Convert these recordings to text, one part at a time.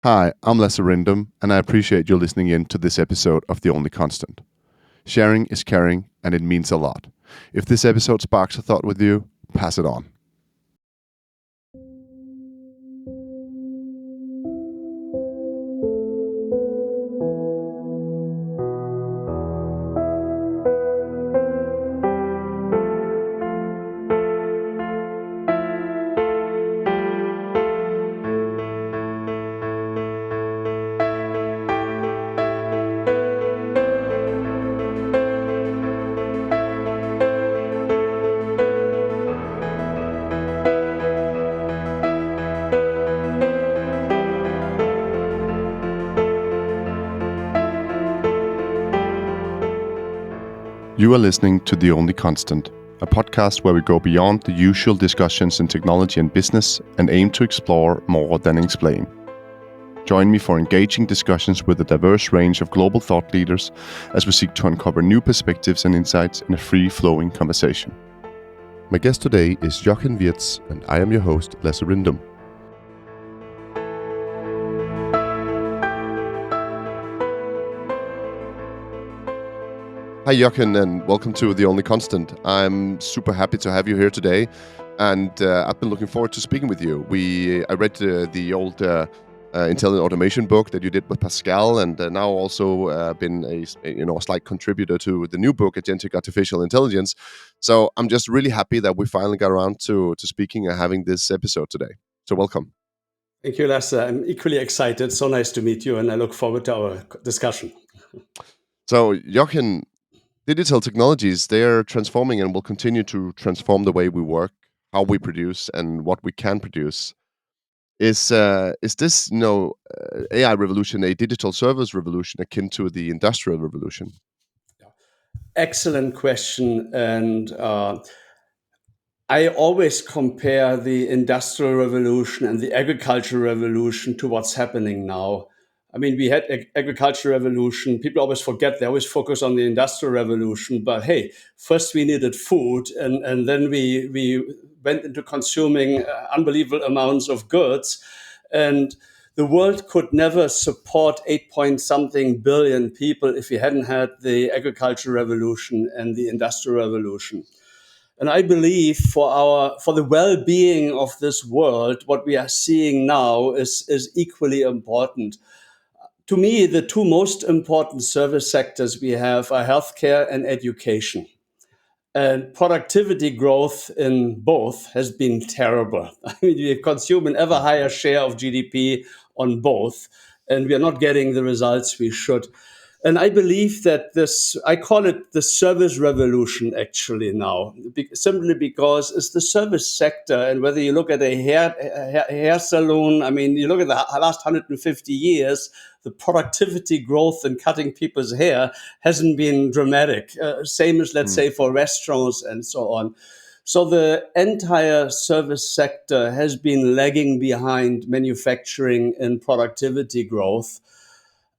Hi, I'm Lasse Rindom, and I appreciate you listening in to this episode of The Only Constant. Sharing is caring, and it means a lot. If this episode sparks a thought with you, pass it on. You are listening to The Only Constant, a podcast where we go beyond the usual discussions in technology and business and aim to explore more than explain. Join me for engaging discussions with a diverse range of global thought leaders as we seek to uncover new perspectives and insights in a free-flowing conversation. My guest today is Jochen Wirtz, and I am your host, Lasse Rindom. Hi, Jochen, and welcome to The Only Constant. I'm super happy to have you here today, and I've been looking forward to speaking with you. I read the old intelligent automation book that you did with Pascal, and now also been a slight contributor to the new book, Agentic Artificial Intelligence. So I'm just really happy that we finally got around to speaking and having this episode today. So welcome. Thank you, Lasse. I'm equally excited. So nice to meet you, and I look forward to our discussion. So, Jochen, digital technologies, they are transforming and will continue to transform the way we work, how we produce, and what we can produce. Is this AI revolution a digital service revolution akin to the industrial revolution? Excellent question. And I always compare the Industrial Revolution and the Agricultural Revolution to what's happening now. I mean, we had agricultural revolution. People always forget. They always focus on the industrial revolution. But hey, first we needed food, and then we went into consuming unbelievable amounts of goods, and the world could never support 8 point something billion people if we hadn't had the agricultural revolution and the industrial revolution. And I believe for the well-being of this world, what we are seeing now is equally important. To me, the two most important service sectors we have are healthcare and education. And productivity growth in both has been terrible. I mean, we consume an ever higher share of GDP on both, and we are not getting the results we should. And I believe that I call it the service revolution actually now, simply because it's the service sector. And whether you look at a hair salon, I mean, you look at the last 150 years, the productivity growth in cutting people's hair hasn't been dramatic. Same as, let's say, for restaurants and so on. So the entire service sector has been lagging behind manufacturing and productivity growth.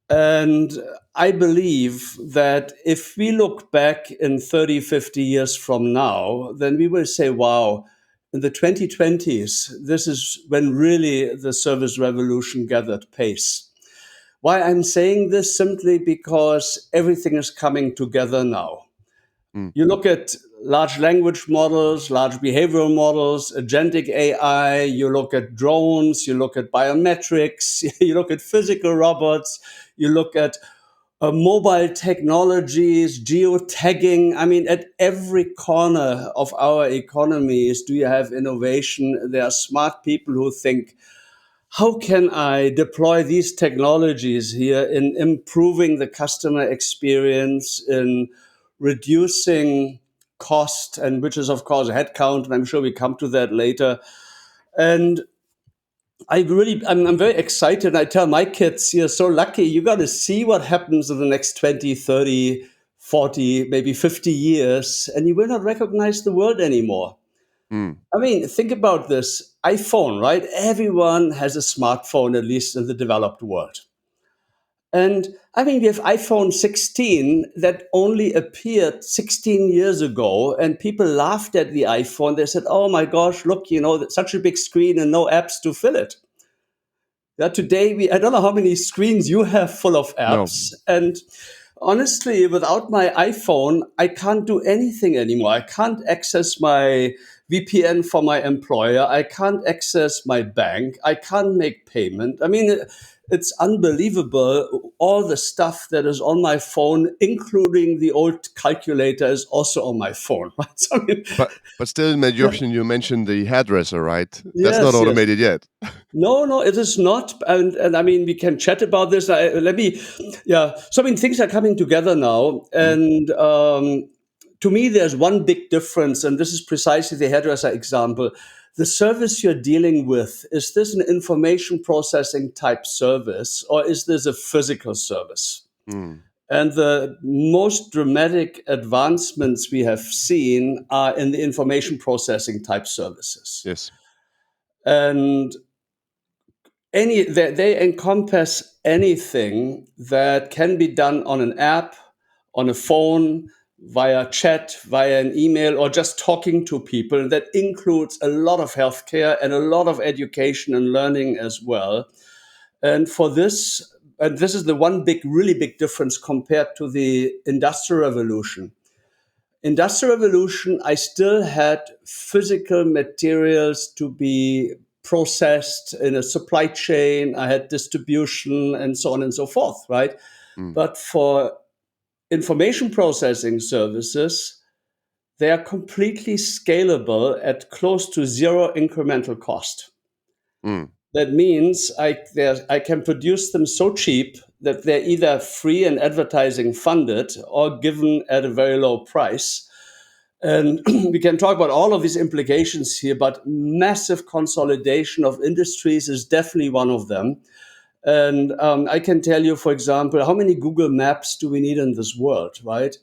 And I believe that if we look back in 30, 50 years from now, then we will say, wow, in the 2020s, this is when really the service revolution gathered pace. Why I'm saying this? Simply because everything is coming together now. You look at large language models, large behavioral models, agentic AI, you look at drones, you look at biometrics, you look at physical robots, you look at mobile technologies, geotagging. I mean, at every corner of our economies, do you have innovation? There are smart people who think, how can I deploy these technologies here in improving the customer experience, in reducing cost, and which is, of course, headcount, and I'm sure we come to that later. And I'm very excited. I tell my kids, you're so lucky. You got to see what happens in the next 20, 30, 40, maybe 50 years, and you will not recognize the world anymore. I mean, think about this iPhone, right? Everyone has a smartphone, at least in the developed world. And I mean, we have iPhone 16 that only appeared 16 years ago, and people laughed at the iPhone. They said, oh my gosh, look, such a big screen and no apps to fill it. Today, I don't know how many screens you have full of No, apps. And honestly, without my iPhone, I can't do anything anymore. I can't access my VPN for my employer. I can't access my bank. I can't make payment. I mean, it's unbelievable. All the stuff that is on my phone, including the old calculator, is also on my phone. Right? So, I mean, but still, in yeah, Jochen, you mentioned the hairdresser, right? That's not yes, yes. automated yet. No, it is not. And I mean, we can chat about this. Yeah. So, I mean, things are coming together now. Mm, And to me, there's one big difference. And this is precisely the hairdresser example. The service you're dealing with, is this an information processing type service or is this a physical service? mm, And the most dramatic advancements we have seen are in the information processing type services. yes. And they encompass anything that can be done on an app, on a phone, via chat, via an email, or just talking to people. That includes a lot of healthcare and a lot of education and learning as well. And this is the one really big difference compared to the Industrial Revolution. Industrial Revolution, I still had physical materials to be processed in a supply chain. I had distribution and so on and so forth, right? Mm, But for information processing services, they are completely scalable at close to zero incremental cost. mm. That means I can produce them so cheap that they're either free and advertising funded or given at a very low price. And we can talk about all of these implications here, but massive consolidation of industries is definitely one of them. And I can tell you, for example, how many Google Maps do we need in this world, right?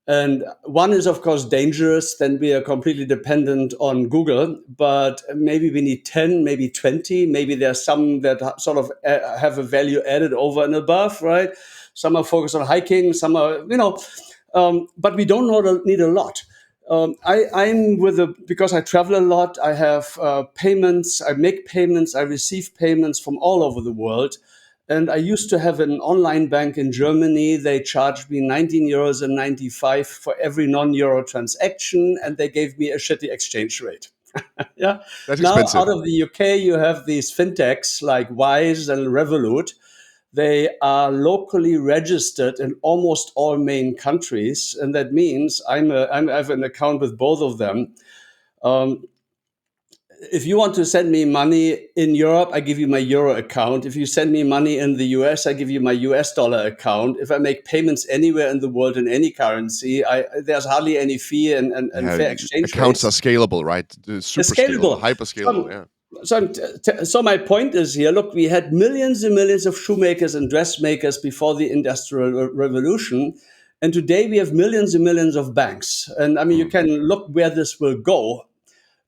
And one is, of course, dangerous. Then we are completely dependent on Google. But maybe we need 10, maybe 20. Maybe there are some that sort of have a value added over and above, right? Some are focused on hiking. Some are, but we don't need a lot. I'm because I travel a lot. I have payments. I make payments. I receive payments from all over the world. And I used to have an online bank in Germany. They charged me 19 euros and 95 for every non-euro transaction, and they gave me a shitty exchange rate. Yeah. That's Now, expensive. out of the UK, you have these fintechs like Wise and Revolut. They are locally registered in almost all main countries, and that means I have an account with both of them. Um, if you want to send me money in Europe, I give you my euro account. If you send me money in the US, I give you my US dollar account. If I make payments anywhere in the world in any currency, there's hardly any fee and Yeah, fair exchange accounts are rates. scalable, right? It's Super scalable, scalable. hyper scalable. Yeah. So my point is here, look, we had millions and millions of shoemakers and dressmakers before the Industrial Revolution. And today we have millions and millions of banks. And I mean, you Mm. can look where this will go,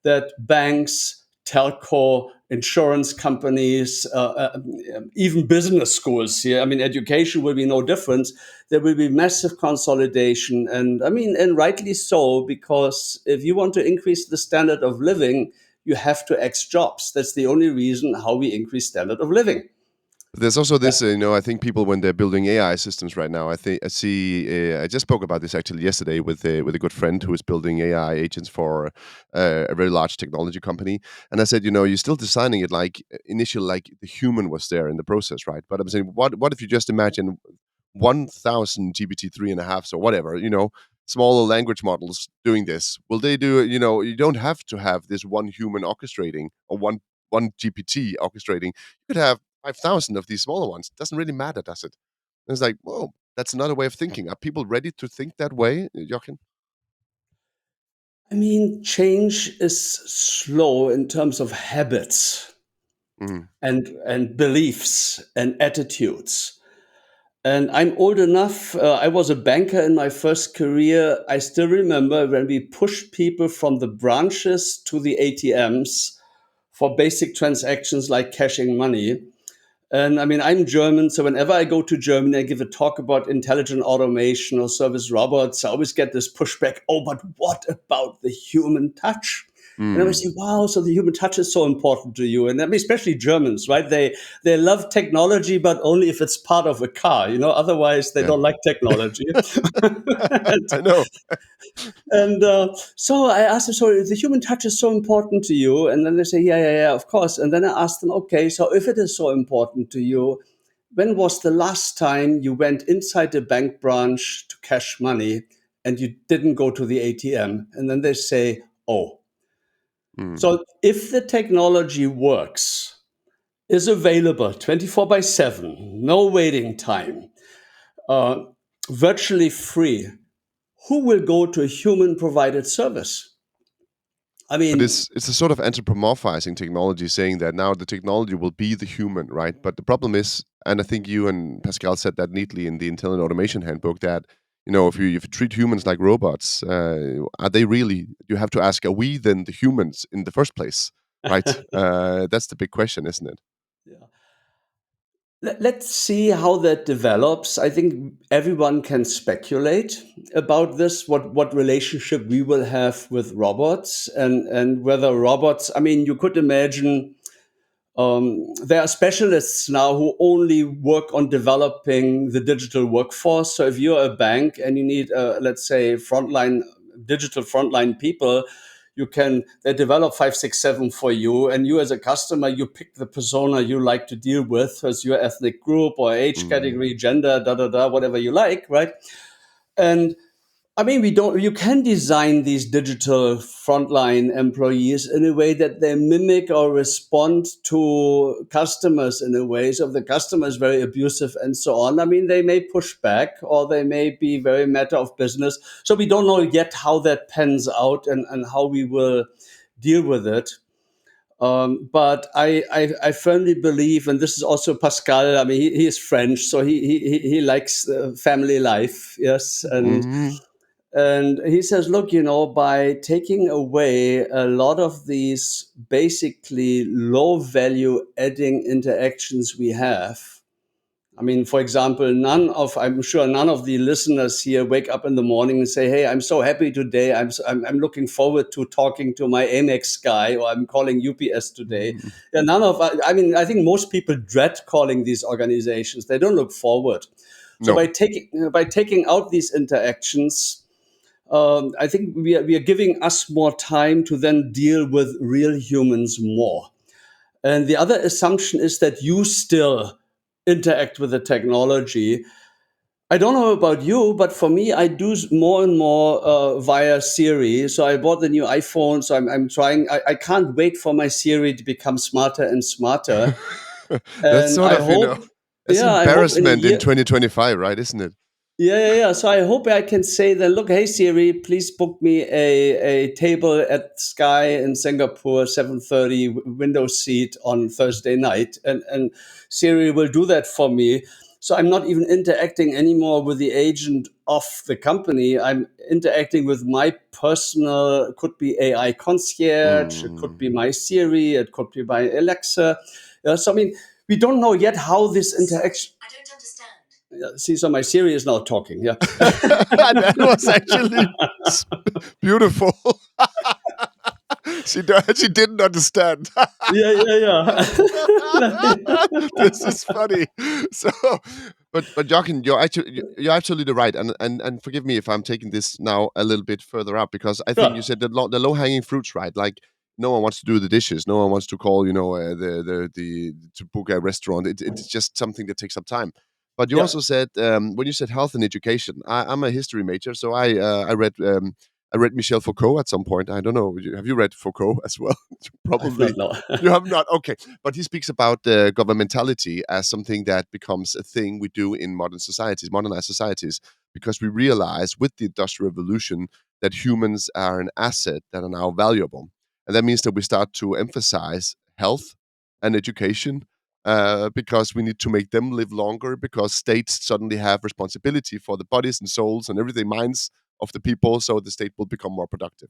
that banks, telco, insurance companies, even business schools here. I mean, education will be no different. There will be massive consolidation. And I mean, and rightly so, because if you want to increase the standard of living, you have to X jobs. That's the only reason how we increase standard of living. There's also Yeah. this, I think people when they're building AI systems right now, I see. I just spoke about this actually yesterday with a good friend who is building AI agents for a very large technology company, and I said, you're still designing it like initial, like the human was there in the process, right? But I'm saying, what if you just imagine 1,000 GPT 3.5s or whatever, smaller language models doing this? Will they do it? You don't have to have this one human orchestrating or one GPT orchestrating. You could have 5,000 of these smaller ones. It doesn't really matter, does it? And it's like, whoa, that's another way of thinking. Are people ready to think that way, Jochen? I mean, change is slow in terms of habits Mm, and beliefs and attitudes. And I'm old enough. I was a banker in my first career. I still remember when we pushed people from the branches to the ATMs for basic transactions like cashing money. And I mean, I'm German, so whenever I go to Germany, I give a talk about intelligent automation or service robots. I always get this pushback. Oh, but what about the human touch? And I was Mm. saying, wow, so the human touch is so important to you. And I mean, especially Germans, right? They love technology, but only if it's part of a car, otherwise they Yeah. don't like technology. and I know. so I asked them, so the human touch is so important to you? And then they say, yeah, yeah, yeah, of course. And then I asked them, okay, so if it is so important to you, when was the last time you went inside a bank branch to cash money and you didn't go to the ATM? And then they say, oh. Mm. So if the technology works, is available 24 by 7, no waiting time, uh, virtually free, who will go to a human provided service? I But mean, it's a sort of anthropomorphizing technology, saying that now the technology will be the human, right? But the problem is, and I think you and Pascal said that neatly in the Intelligent Automation Handbook, that if you treat humans like robots, are they really? You have to ask, are we then the humans in the first place, right? That's the big question, isn't it? yeah. Let's see how that develops. I think everyone can speculate about this, what relationship we will have with robots, and whether robots, I mean, you could imagine there are specialists now who only work on developing the digital workforce. So if you're a bank and you need, let's say, digital frontline people, they develop 5, 6, 7 for you, and you as a customer, you pick the persona you like to deal with as your ethnic group or age Mm. category, gender, da da da, whatever you like, right? And I mean, you can design these digital frontline employees in a way that they mimic or respond to customers in a way. So if the customer is very abusive and so on, I mean, they may push back or they may be very matter of business. So we don't know yet how that pans out and how we will deal with it. But I firmly believe, and this is also Pascal. I mean, he is French, so he likes family life, yes, Mm. and he says, look, by taking away a lot of these basically low value adding interactions we have. I mean, for example, I'm sure none of the listeners here wake up in the morning and say, hey, I'm so happy today. I'm looking forward to talking to my Amex guy, or I'm calling UPS today. Mm. Yeah, I mean, I think most people dread calling these organizations. They don't look forward. So No. by taking out these interactions, I think we are giving us more time to then deal with real humans more. And the other assumption is that you still interact with the technology. I don't know about you, but for me, I do more and more via Siri. So I bought the new iPhone, so I'm trying. I can't wait for my Siri to become smarter and smarter. That's And sort I of, hope, that's I hope in a embarrassment in year, 2025, right? Isn't it? yeah, yeah, yeah. So I hope I can say that, look, hey Siri, please book me a table at Sky in Singapore, 7:30 window seat on Thursday night. And Siri will do that for me. So I'm not even interacting anymore with the agent of the company. I'm interacting with my personal, could be AI concierge, it could be Mm. my Siri, it could be my Alexa. So I mean, we don't know yet how this interaction. Yeah, see, so my Siri is now talking. Yeah. That was actually s- beautiful. She didn't understand. Yeah, yeah, yeah. This is funny. So, but Jochen, you're absolutely right, and forgive me if I'm taking this now a little bit further up, because I think you Sure. said the low hanging fruits, right? Like no one wants to do the dishes, no one wants to call, the to book a restaurant. It's just something that takes up time. But you Yeah. also said when you said health and education, I'm a history major, so I read Michel Foucault at some point. I don't know. Have you read Foucault as well? I've not Probably. know. You have not. Okay. But he speaks about governmentality as something that becomes a thing we do in modern societies, modernized societies, because we realize with the Industrial Revolution that humans are an asset that are now valuable. And that means that we start to emphasize health and education because we need to make them live longer because states suddenly have responsibility for the bodies and souls and everything, minds of the people, so the state will become more productive.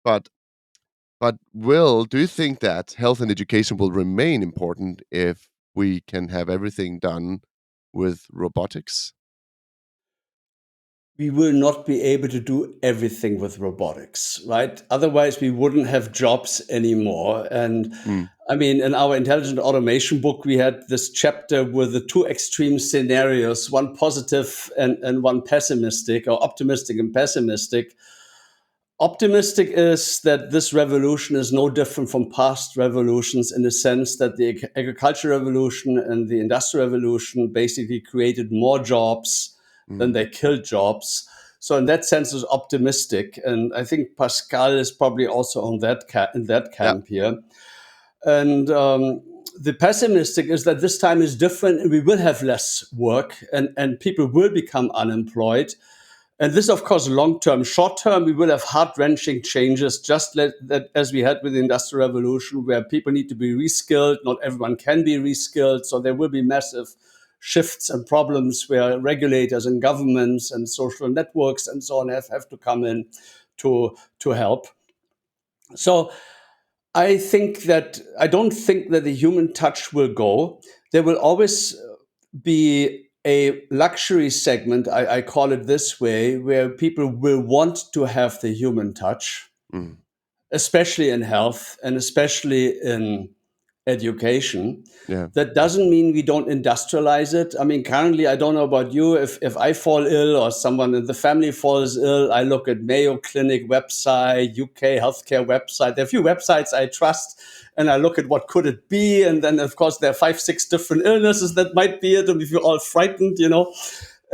But do you think that health and education will remain important if we can have everything done with robotics? we will not be able to do everything with robotics, right? Otherwise, we wouldn't have jobs anymore. And Mm. I mean, in our intelligent automation book, we had this chapter with the two extreme scenarios, one positive and one pessimistic, or optimistic and pessimistic. Optimistic is that this revolution is no different from past revolutions in the sense that the agricultural revolution and the industrial revolution basically created more jobs than Mm. they killed jobs. So in that sense, it's optimistic, and I think Pascal is probably also on that in that Yeah. camp here. And the pessimistic is that this time is different, and we will have less work, and people will become unemployed. And this, of course, long term. Short term, we will have heart wrenching changes, just that as we had with the Industrial Revolution, where people need to be reskilled. Not everyone can be reskilled. So there will be massive shifts and problems where regulators and governments and social networks and so on have to come in to help. So I don't think that the human touch will go. There will always be a luxury segment, I call it this way, where people will want to have the human touch, Mm. especially in health and especially in education. Yeah. That doesn't mean we don't industrialize it. I mean, currently, I don't know about you. If I fall ill or someone in the family falls ill, I look at Mayo Clinic website, UK healthcare website. There are a few websites I trust, and I look at what could it be. And then, of course, there are 5, 6 different illnesses that might be it. And if you're all frightened,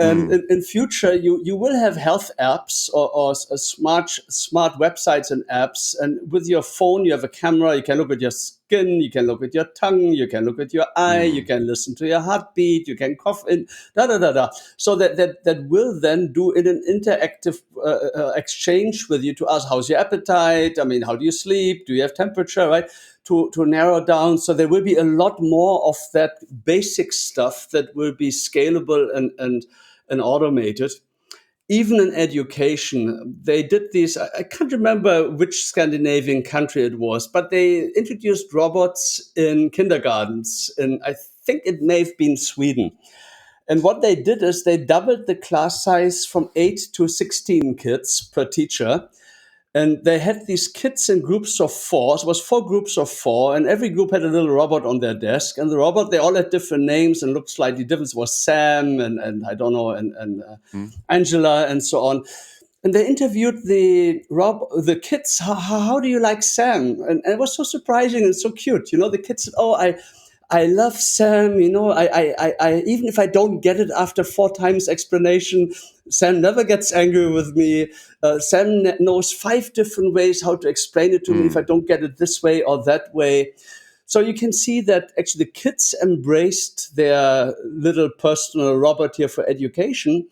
and Mm. in future, you will have health apps or smart websites and apps. And with your phone, you have a camera. You can look at your skin. You can look at your tongue. You can look at your eye. You Mm. can listen to your heartbeat. You can cough in. Da da da da. So that will then do in an interactive exchange with you to ask how's your appetite. I mean, how do you sleep? Do you have temperature? Right. To narrow down. So there will be a lot more of that basic stuff that will be scalable and automated. Even in education, they did these. I can't remember which Scandinavian country it was, but they introduced robots in kindergartens. And I think it may have been Sweden. And what they did is they doubled the class size from 8 to 16 kids per teacher. And they had these kids in groups of four. So it was 4 groups of 4, and every group had a little robot on their desk. And the robot, they all had different names and looked slightly different. It was Sam and I don't know, and Mm. Angela and so on. And they interviewed the kids. How do you like Sam? And it was so surprising and so cute. The kids said, "Oh, I love Sam. I even if I don't get it after 4 times explanation, Sam never gets angry with me. Sam knows 5 different ways how to explain it to me if I Mm. don't get it this way or that way." So you can see that actually the kids embraced their little personal robot here for education.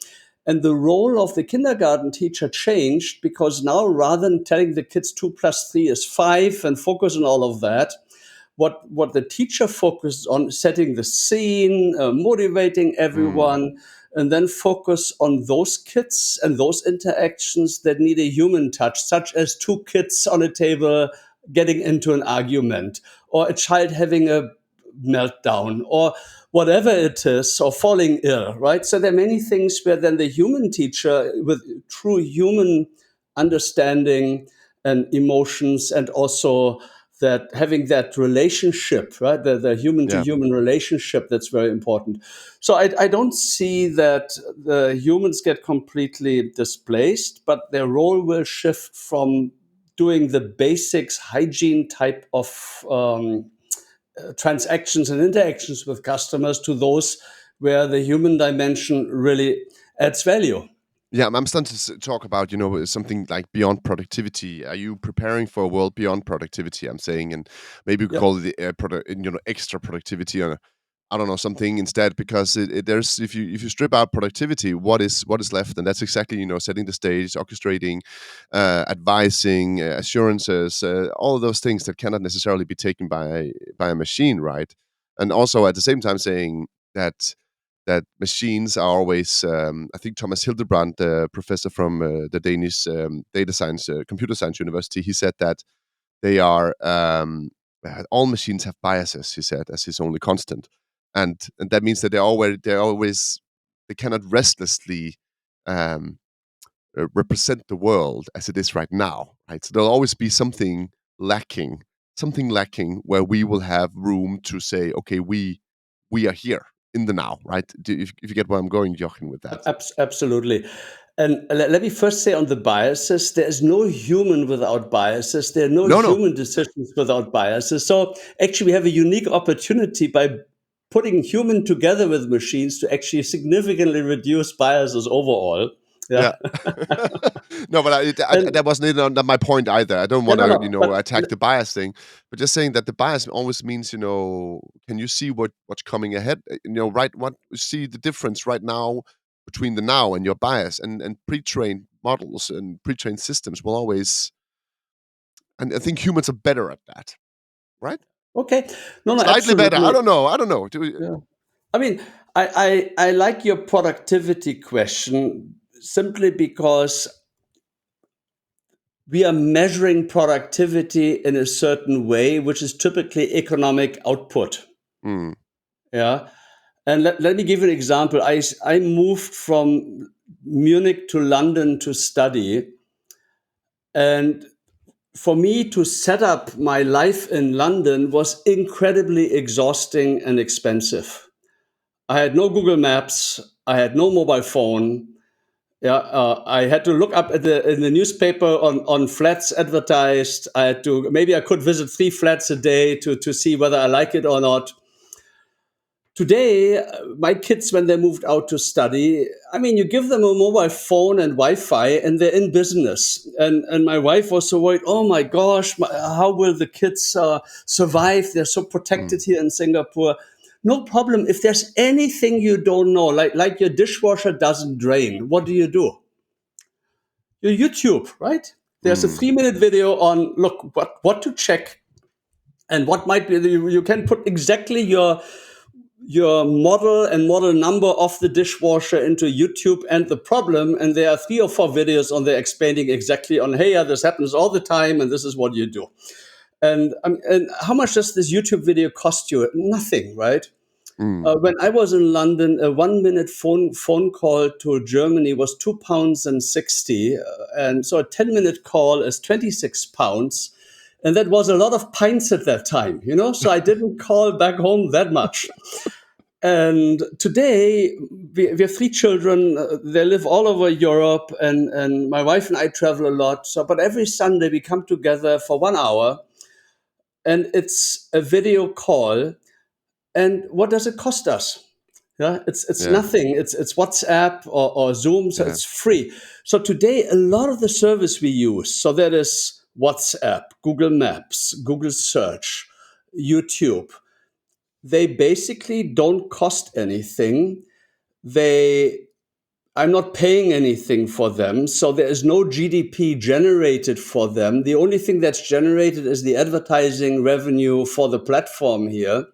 And the role of the kindergarten teacher changed because now, rather than telling the kids 2 plus 3 is 5 and focus on all of that, what the teacher focuses on setting the scene, motivating Mm. everyone, and then focus on those kids and those interactions that need a human touch, such as 2 kids on a table getting into an argument, or a child having a meltdown, or whatever it is, or falling ill, right? So there are many things where then the human teacher, with true human understanding and emotions, and also that having that relationship, right? The human to Yeah. human relationship, that's very important. So I don't see that the humans get completely displaced, but their role will shift from doing the basics, hygiene type of transactions and interactions with customers to those where the human dimension really adds value. Yeah, I'm starting to talk about, something like beyond productivity. Are you preparing for a world beyond productivity? I'm saying, and maybe we could Yeah. call it the extra productivity, or I don't know, something instead. Because there's if you strip out productivity, what is left, and that's exactly setting the stage, orchestrating, advising, assurances, all of those things that cannot necessarily be taken by a machine, right? And also at the same time saying that machines are always. I think Thomas Hildebrand, the professor from the Danish data science, computer science university, he said that they are all machines have biases. He said as his only constant, and that means that they cannot restlessly. represent the world as it is right now, right? So there'll always be something lacking, where we will have room to say, okay, we are here in the now, right? If you get where I'm going, Jochen, with that. Absolutely. And let me first say on the biases, there is no human without biases. There are no No, human decisions without biases. So actually, we have a unique opportunity by putting human together with machines to actually significantly reduce biases overall. yeah. Yeah. No, but And that wasn't not my point either. I don't yeah, want no, to, no. But attack the bias thing, but just saying that the bias always means, can you see what's coming ahead? Right? What see the difference right now between the now and your bias, and pre-trained models and pre-trained systems will always, and I think humans are better at that, right? okay. No, no, Slightly better. I absolutely. don't know. I don't know. Yeah. I mean, I like your productivity question simply because we are measuring productivity in a certain way, which is typically economic output. Mm, Yeah. And let me give you an example. I moved from Munich to London to study. And for me to set up my life in London was incredibly exhausting and expensive. I had no Google Maps. I had no mobile phone. Yeah, I had to look up in the newspaper on flats advertised. Maybe I could visit 3 flats a day to see whether I like it or not. Today, my kids, when they moved out to study, I mean, you give them a mobile phone and Wi-Fi, and they're in business. And my wife was so worried. Oh my gosh, how will the kids survive? They're so mm, protected here in Singapore. No problem. If there's anything you don't know, like your dishwasher doesn't drain, what do? Your YouTube, right? There's a mm. 3-minute video on look what to check and what might be. You can put exactly your model and model number of the dishwasher into YouTube and the problem, and there are 3 or 4 videos on there explaining exactly on hey, yeah, this happens all the time, and this is what you do. And how much does this YouTube video cost you? Nothing, right? Mm. When I was in London, a 1 minute phone call to Germany was £2.60, and so a 10-minute call is £26, and that was a lot of pints at that time, So I didn't call back home that much. And today we have 3 children. They live all over Europe, and my wife and I travel a lot. So, but every Sunday we come together for 1 hour, and it's a video call. And what does it cost us? Yeah, it's Yeah, nothing. It's WhatsApp or Zoom, so yeah, it's free. So today, a lot of the service we use, so that is WhatsApp, Google Maps, Google Search, YouTube. They basically don't cost anything. They I'm not paying anything for them, so there is no GDP generated for them. The only thing that's generated is the advertising revenue for the platform here.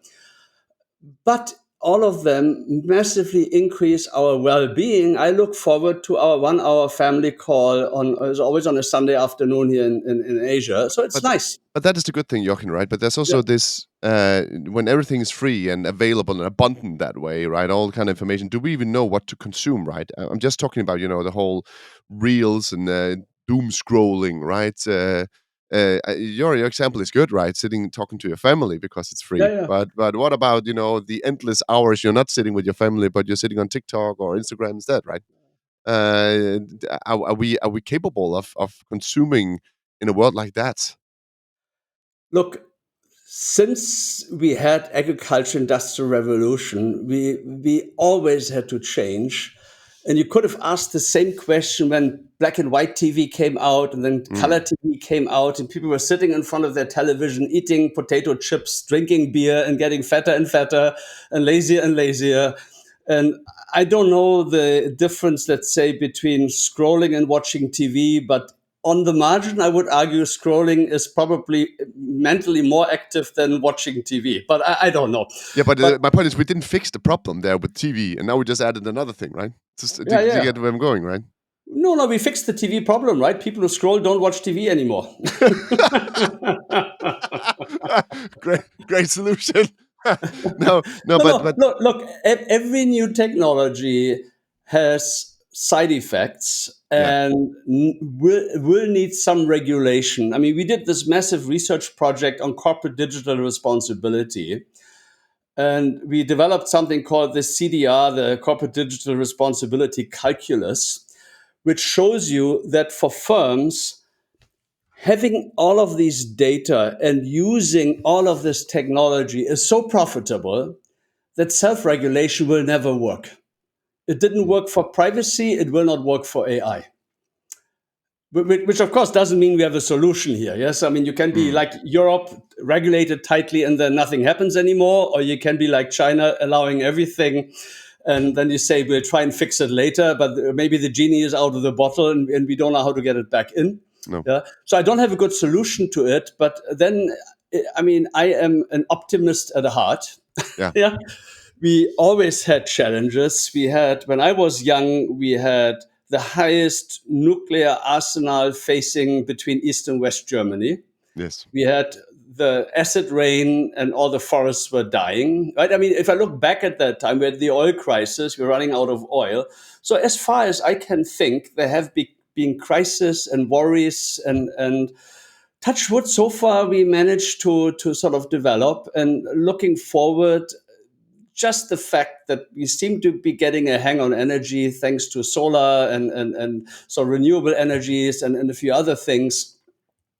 But all of them massively increase our well-being. I look forward to our 1 hour family call is always on a Sunday afternoon here in Asia. So it's but nice. that is the good thing, Jochen, right? But there's Yeah, also this when everything is free and available and abundant that way, right? All kind of information. Do we even know what to consume, right? I'm just talking about the whole reels and doom scrolling, right? Your example is good, right? Sitting talking to your family because it's yeah, free. yeah. But what about the endless hours you're not sitting with your family, but you're sitting on TikTok or Instagram instead, right? Are we capable of consuming in a world like that? Look, since we had agriculture industrial revolution, we always had to change. And you could have asked the same question when black and white TV came out and then color Mm. TV came out, and people were sitting in front of their television, eating potato chips, drinking beer, and getting fatter and fatter and lazier and lazier. And I don't know the difference, let's say, between scrolling and watching TV, but on the margin, I would argue scrolling is probably mentally more active than watching TV. But I don't know. Yeah, but But my point is we didn't fix the problem there with TV, and now we just added another thing, right? Just, yeah, do you yeah. get where I'm going, right? No, no, we fixed the TV problem, right? People who scroll don't watch TV anymore. Great solution. No, no, No, but no, look, every new technology has side effects, and will need some regulation. I mean, we did this massive research project on corporate digital responsibility, and we developed something called the CDR, the Corporate Digital Responsibility Calculus, which shows you that for firms, having all of these data and using all of this technology is so profitable that self-regulation will never work. It didn't work for privacy, it will not work for AI. Which of course doesn't mean we have a solution here. Yes, I mean you can be like Europe, regulated tightly, and then nothing happens anymore, or you can be like China, allowing everything, and then you say we'll try and fix it later, but maybe the genie is out of the bottle, and we don't know how to get it back in. No. Yeah, so I don't have a good solution to it. But then, I mean, I am an optimist at heart. Yeah. Yeah, we always had challenges. We had, when I was young, we had the highest nuclear arsenal facing between East and West Germany. Yes. We had the acid rain and all the forests were dying, right? I mean, if I look back at that time, we had the oil crisis, we're running out of oil. So as far as I can think, there have been crises and worries and touch wood, so far we managed to sort of develop. And looking forward, just the fact that we seem to be getting a hang on energy thanks to solar and so renewable energies and a few other things.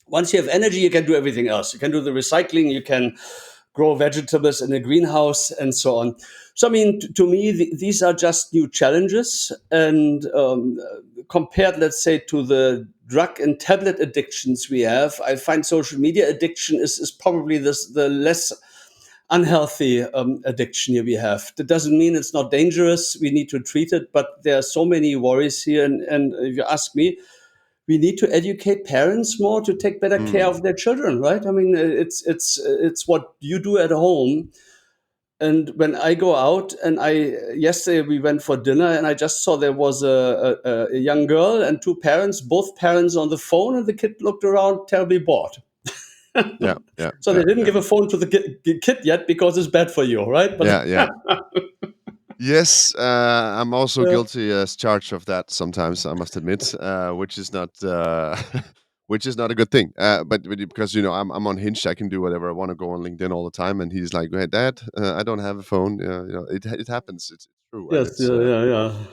Once you have energy, you can do everything else. You can do the recycling, you can grow vegetables in a greenhouse, and so on. So, I mean, to me, these are just new challenges. And compared, let's say, to the drug and tablet addictions we have, I find social media addiction is probably the less unhealthy addiction here we have. That doesn't mean it's not dangerous. We need to treat it, but there are so many worries here. And if you ask me, we need to educate parents more to take better care of their children, right? I mean, it's what you do at home. And when I go out, and yesterday we went for dinner, and I just saw there was a young girl and two parents, both parents on the phone, and the kid looked around terribly bored. Yeah. Yeah. So they didn't give a phone to the kid yet because it's bad for you, right? But Yeah. Yes, I'm also Yeah. guilty as charged of that sometimes. I must admit, which is not which is not a good thing. But because I'm unhinged, I can do whatever I want to go on LinkedIn all the time. And he's like, "Hey, Dad, I don't have a phone." It happens. It's true, and Yes, it's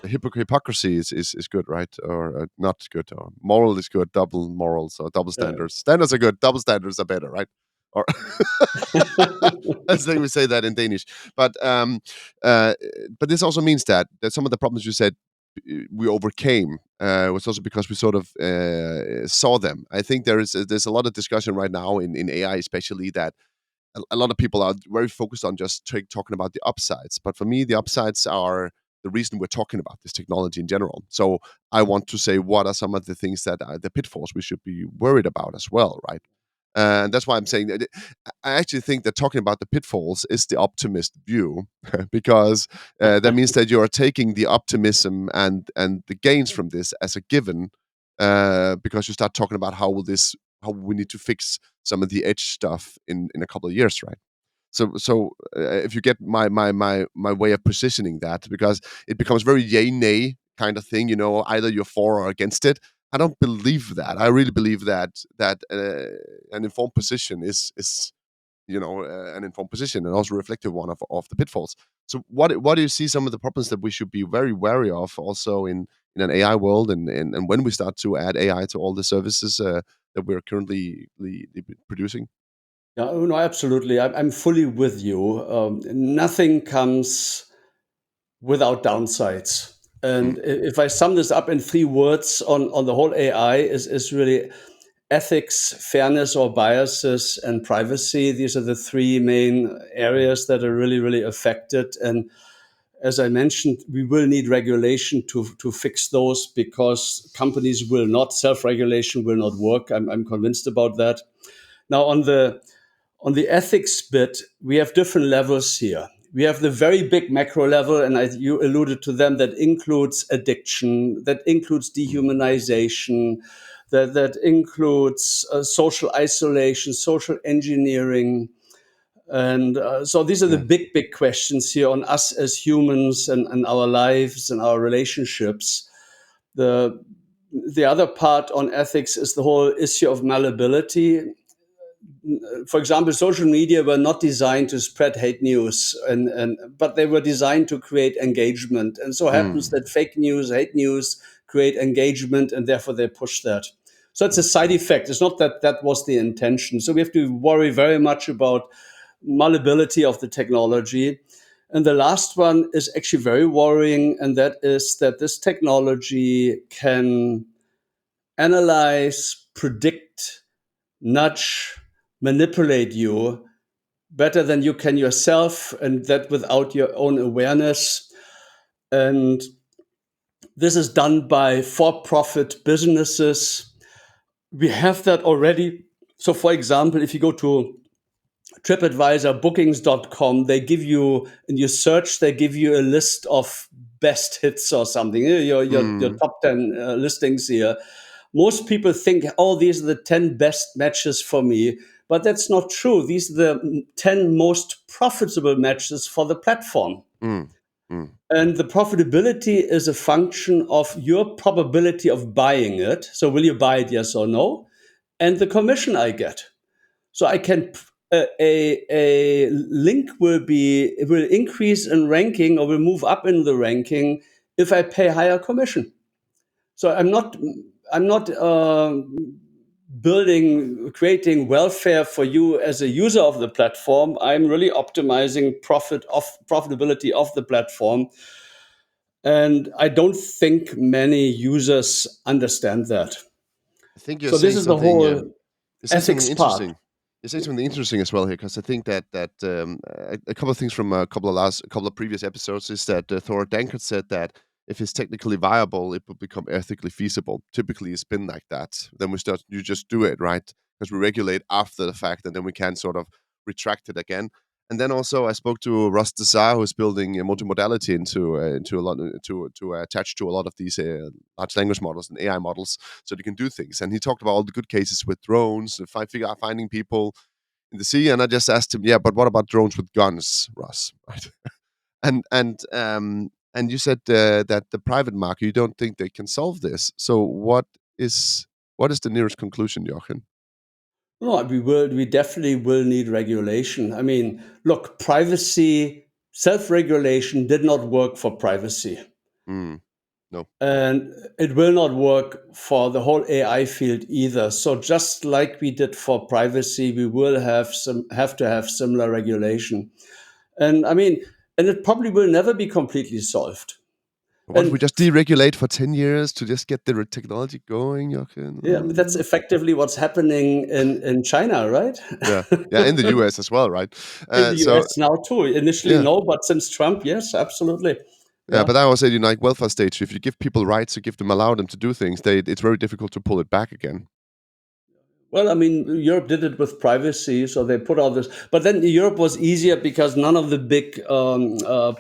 yeah. hypocrisy is good, right? Or not good. Or moral is good. Double morals or double Yeah. standards. Standards are good. Double standards are better, right? Or I think we say that in Danish. But uh, but this also means that some of the problems you said we overcame was also because we sort of saw them. I think there's a lot of discussion right now in AI, especially that a lot of people are very focused on just talking about the upsides. But for me, the upsides are the reason we're talking about this technology in general. So I want to say what are some of the things that are the pitfalls we should be worried about as well, right? And that's why I'm saying that I actually think that talking about the pitfalls is the optimist view, because that means that you are taking the optimism and the gains from this as a given, because you start talking about how we need to fix some of the edge stuff in a couple of years, right? So if you get my way of positioning that, because it becomes very yay nay kind of thing, either you're for or against it. I don't believe that. I really believe that an informed position is an informed position and also a reflective one of the pitfalls. So what do you see some of the problems that we should be very wary of also in an AI world, and when we start to add AI to all the services that we're currently producing? Yeah, oh, no, absolutely. I'm fully with you. Nothing comes without downsides. Mm, And if I sum this up in three words on the whole AI is really ethics, fairness or biases, and privacy. These are the three main areas that are really, really affected. And as I mentioned, we will need regulation to fix those, because companies will not, self-regulation will not work. I'm convinced about that. Now, on the ethics bit, we have different levels here. We have the very big macro level, and you alluded to them, that includes addiction, that includes mm, dehumanization, that includes social isolation, social engineering. And so these are the yeah. big, big questions here on us as humans and our lives and our relationships. The the other part on ethics is the whole issue of malleability. For example, social media were not designed to spread hate news, but they were designed to create engagement. And so happens that fake news, hate news create engagement, and therefore they push that. So it's a side effect. It's not that that was the intention. So we have to worry very much about malleability of the technology. And the last one is actually very worrying, and that is that this technology can analyze, predict, nudge, manipulate you better than you can yourself, and that without your own awareness. And this is done by for-profit businesses. We have that already. So, for example, if you go to TripAdvisor, bookings.com, they give you, in your search, they give you a list of best hits or something, your top 10 listings here. Most people think, oh, these are the 10 best matches for me. But that's not true. These are the 10 most profitable matches for the platform. And the profitability is a function of your probability of buying it. So will you buy it, yes or no? And the commission I get. So I can a link will increase in ranking or will move up in the ranking if I pay higher commission. So I'm not creating welfare for you as a user of the platform. I'm really optimizing profitability of the platform. And I don't think many users understand that. I think you're So this saying is the something. whole You're saying something ethics part. interesting. You're saying something interesting as well here, because I think that a couple of things from a couple of previous episodes is that Thor Dankert said that if it's technically viable, it will become ethically feasible. Typically, it's been like that. Then you just do it, right? Because we regulate after the fact, and then we can sort of retract it again. And then also, I spoke to Russ Desar, who's building multimodality into a lot to attach to a lot of these large language models and AI models, so they can do things. And he talked about all the good cases with drones, finding people in the sea. And I just asked him, yeah, but what about drones with guns, Russ? Right? And you said that the private market, you don't think they can solve this. So is the nearest conclusion, Jochen? No, we definitely will need regulation. I mean, look, privacy, self-regulation did not work for privacy. No. And it will not work for the whole AI field either. So just like we did for privacy, we will have to have similar regulation. And I mean, and it probably will never be completely solved. What if we And just deregulate for 10 years to just get the technology going, Jochen? yeah, that's effectively what's happening in China, right? Yeah, yeah, in the US as well, right? In the So US now too. Initially, yeah, no, but since Trump, yes, absolutely. yeah. Yeah. But I always say, like welfare states, if you give people rights, you allow them to do things, it's very difficult to pull it back again. Well, I mean, Europe did it with privacy, so they put all this. But then Europe was easier because none of the big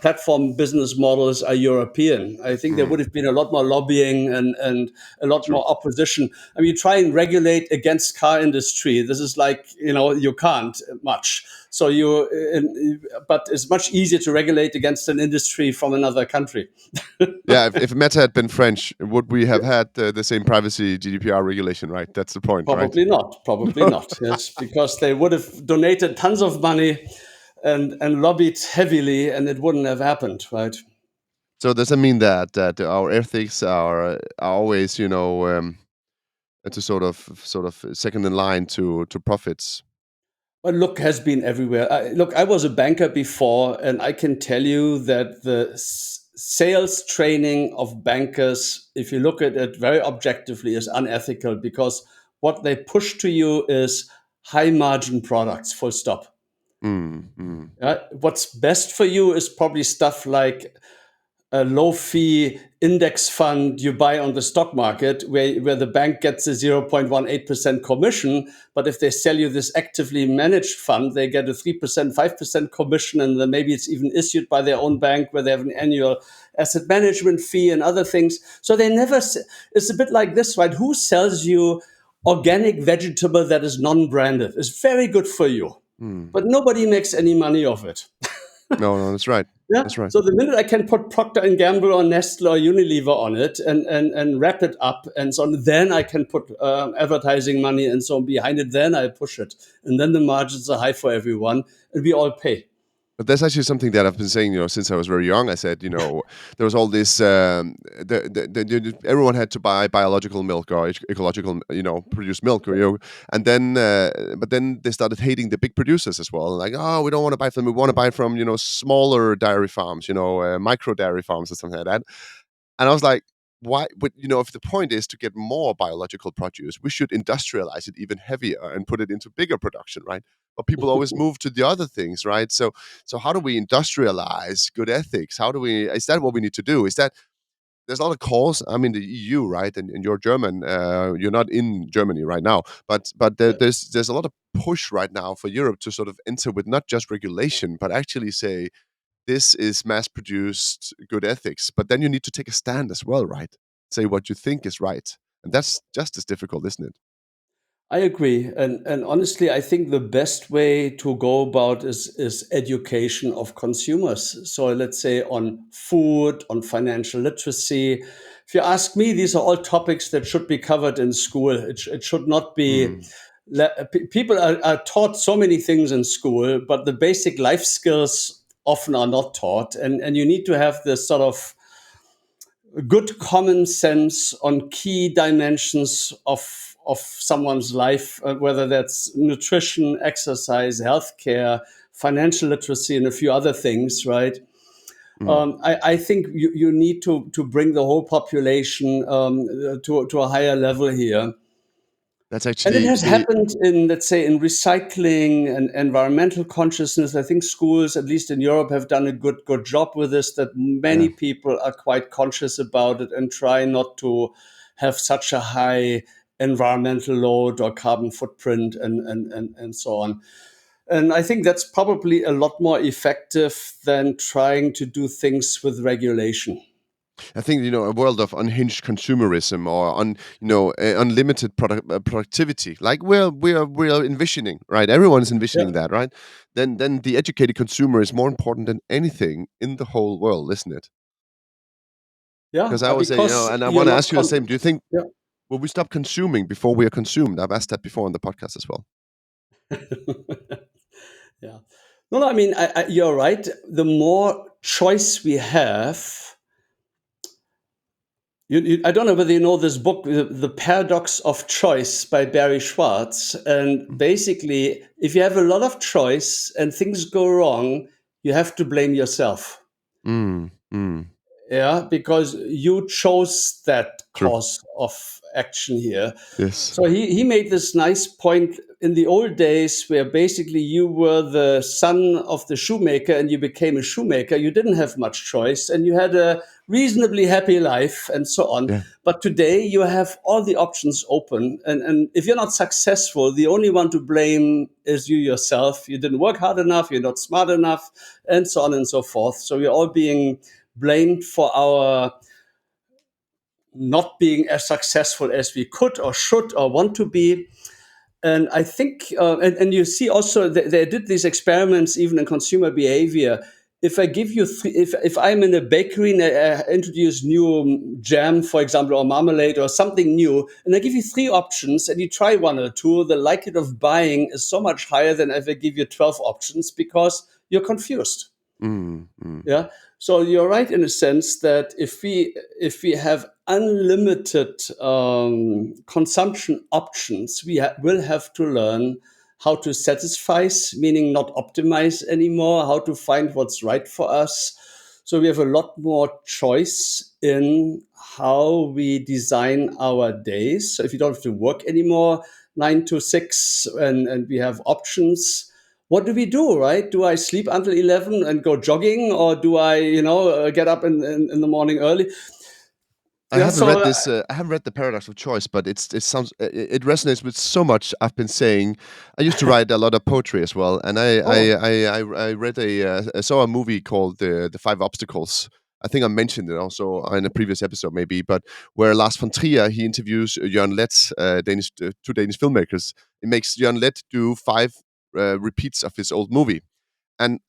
platform business models are European. I think there would have been a lot more lobbying and a lot True. more opposition. I mean, you try and regulate against car industry. This is like, you can't much. So but it's much easier to regulate against an industry from another country. Yeah, if Meta had been French, would we have had the same privacy GDPR regulation? Right, that's the point, right? Probably not. Probably not. Yes, because they would have donated tons of money and lobbied heavily, and it wouldn't have happened, right? So does that mean that our ethics are always, to sort of second in line to profits? But look has been everywhere. I was a banker before, and I can tell you that the sales training of bankers, if you look at it very objectively, is unethical because what they push to you is high margin products, full stop. What's best for you is probably stuff like a low fee index fund you buy on the stock market where the bank gets a 0.18% commission. But if they sell you this actively managed fund, they get a 3%, 5% commission. And then maybe it's even issued by their own bank where they have an annual asset management fee and other things. So it's a bit like this, right? Who sells you organic vegetable that is non-branded? It's very good for you, but nobody makes any money of it. No, that's right. Yeah. That's right. So the minute I can put Procter and Gamble or Nestle or Unilever on it and wrap it up and so on, then I can put advertising money and so on behind it. Then I push it, and then the margins are high for everyone, and we all pay. But that's actually something that I've been saying, since I was very young. I said, there was all this. Everyone had to buy biological milk or ecological, produced milk, and then, but then they started hating the big producers as well. Like, oh, we don't want to buy from them. We want to buy from, smaller dairy farms, micro dairy farms or something like that. And I was like, why? But if the point is to get more biological produce, we should industrialize it even heavier and put it into bigger production, right? But people always move to the other things, right? So how do we industrialize good ethics? How do we? Is that what we need to do? Is that there's a lot of calls? I'm in the EU, right? And you're German. You're not in Germany right now, but Yeah. there's a lot of push right now for Europe to sort of enter with not just regulation, but actually say this is mass produced good ethics. But then you need to take a stand as well, right? Say what you think is right. And that's just as difficult, isn't it? I agree, and honestly, I think the best way to go about is education of consumers. So let's say on food, on financial literacy. If you ask me, these are all topics that should be covered in school. It should not be. Mm, People are taught so many things in school, but the basic life skills often are not taught, and you need to have this sort of good common sense on key dimensions of someone's life, whether that's nutrition, exercise, healthcare, financial literacy, and a few other things, right? mm. I think you need to bring the whole population to a higher level here. That's And it actually has happened in, let's say, in recycling and environmental consciousness. I think schools, at least in Europe, have done a good job with this, that yeah. many people are quite conscious about it and try not to have such a high environmental load or carbon footprint and so on. And I think that's probably a lot more effective than trying to do things with regulation. I think a world of unhinged consumerism or unlimited productivity, like we're envisioning, right? Everyone's Yeah, envisioning that, right? Then the educated consumer is more important than anything in the whole world, isn't it? yeah, Because I would say, because and I you're want to not. ask you the same. Do you think Yeah. will we stop consuming before we are consumed? I've asked that before on the podcast as well. Yeah. No, I mean, you're right. The more choice we have, I don't know whether you know this book, The Paradox of Choice by Barry Schwartz. And basically, if you have a lot of choice and things go wrong, you have to blame yourself. Mm, mm, Yeah, because you chose that true. course of action here. Yes. So he made this nice point in the old days where basically you were the son of the shoemaker and you became a shoemaker. You didn't have much choice and you had a reasonably happy life and so on. Yeah. But today you have all the options open. And if you're not successful, the only one to blame is you yourself. You didn't work hard enough, you're not smart enough, and so on and so forth. So we're all being blamed for our not being as successful as we could or should or want to be. And I think, and you see also, they did these experiments even in consumer behavior. If I give you if I'm in a bakery and I introduce new jam, for example, or marmalade or something new, and I give you three options and you try one or two, the likelihood of buying is so much higher than if I give you 12 options because you're confused. Mm, mm. Yeah. So you're right in a sense that if we have unlimited consumption options, we will have to learn how to satisfy, meaning not optimize anymore, how to find what's right for us. So we have a lot more choice in how we design our days. So if you don't have to work anymore, 9 to 6, and we have options, what do we do, right? Do I sleep until 11 and go jogging, or do I, get up in the morning early? I Yeah, haven't so read this. I haven't read the Paradox of Choice, but it sounds it resonates with so much I've been saying. I used to write a lot of poetry as well, and oh, I read I saw a movie called the Five Obstacles. I think I mentioned it also in a previous episode, maybe, but where Lars von Trier he interviews Jørgen Leth, two Danish filmmakers. It makes Jørgen Leth do five repeats of his old movie, and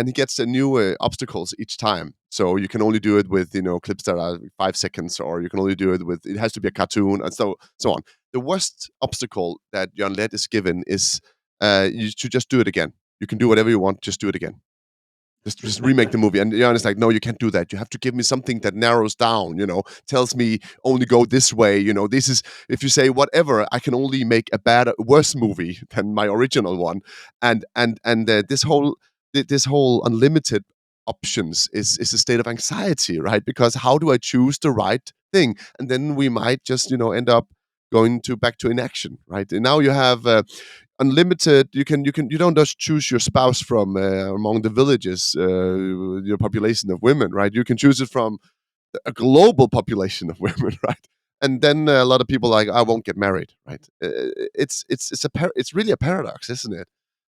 he gets a new obstacles each time. So you can only do it with clips that are 5 seconds, or you can only do it with, it has to be a cartoon, and so on. The worst obstacle that Jan Led is given is you should just do it again. You can do whatever you want, just do it again. Just remake the movie. And Jan is like, no, you can't do that. You have to give me something that narrows down, tells me only go this way. This is, if you say whatever, I can only make a worse movie than my original one. And this whole unlimited options is a state of anxiety, right? Because how do I choose the right thing? And then we might just, end up going back to inaction, right? And now you have unlimited. You don't just choose your spouse from among the villages, your population of women, right? You can choose it from a global population of women, right? And then a lot of people are like, I won't get married, right? It's really a paradox, isn't it? It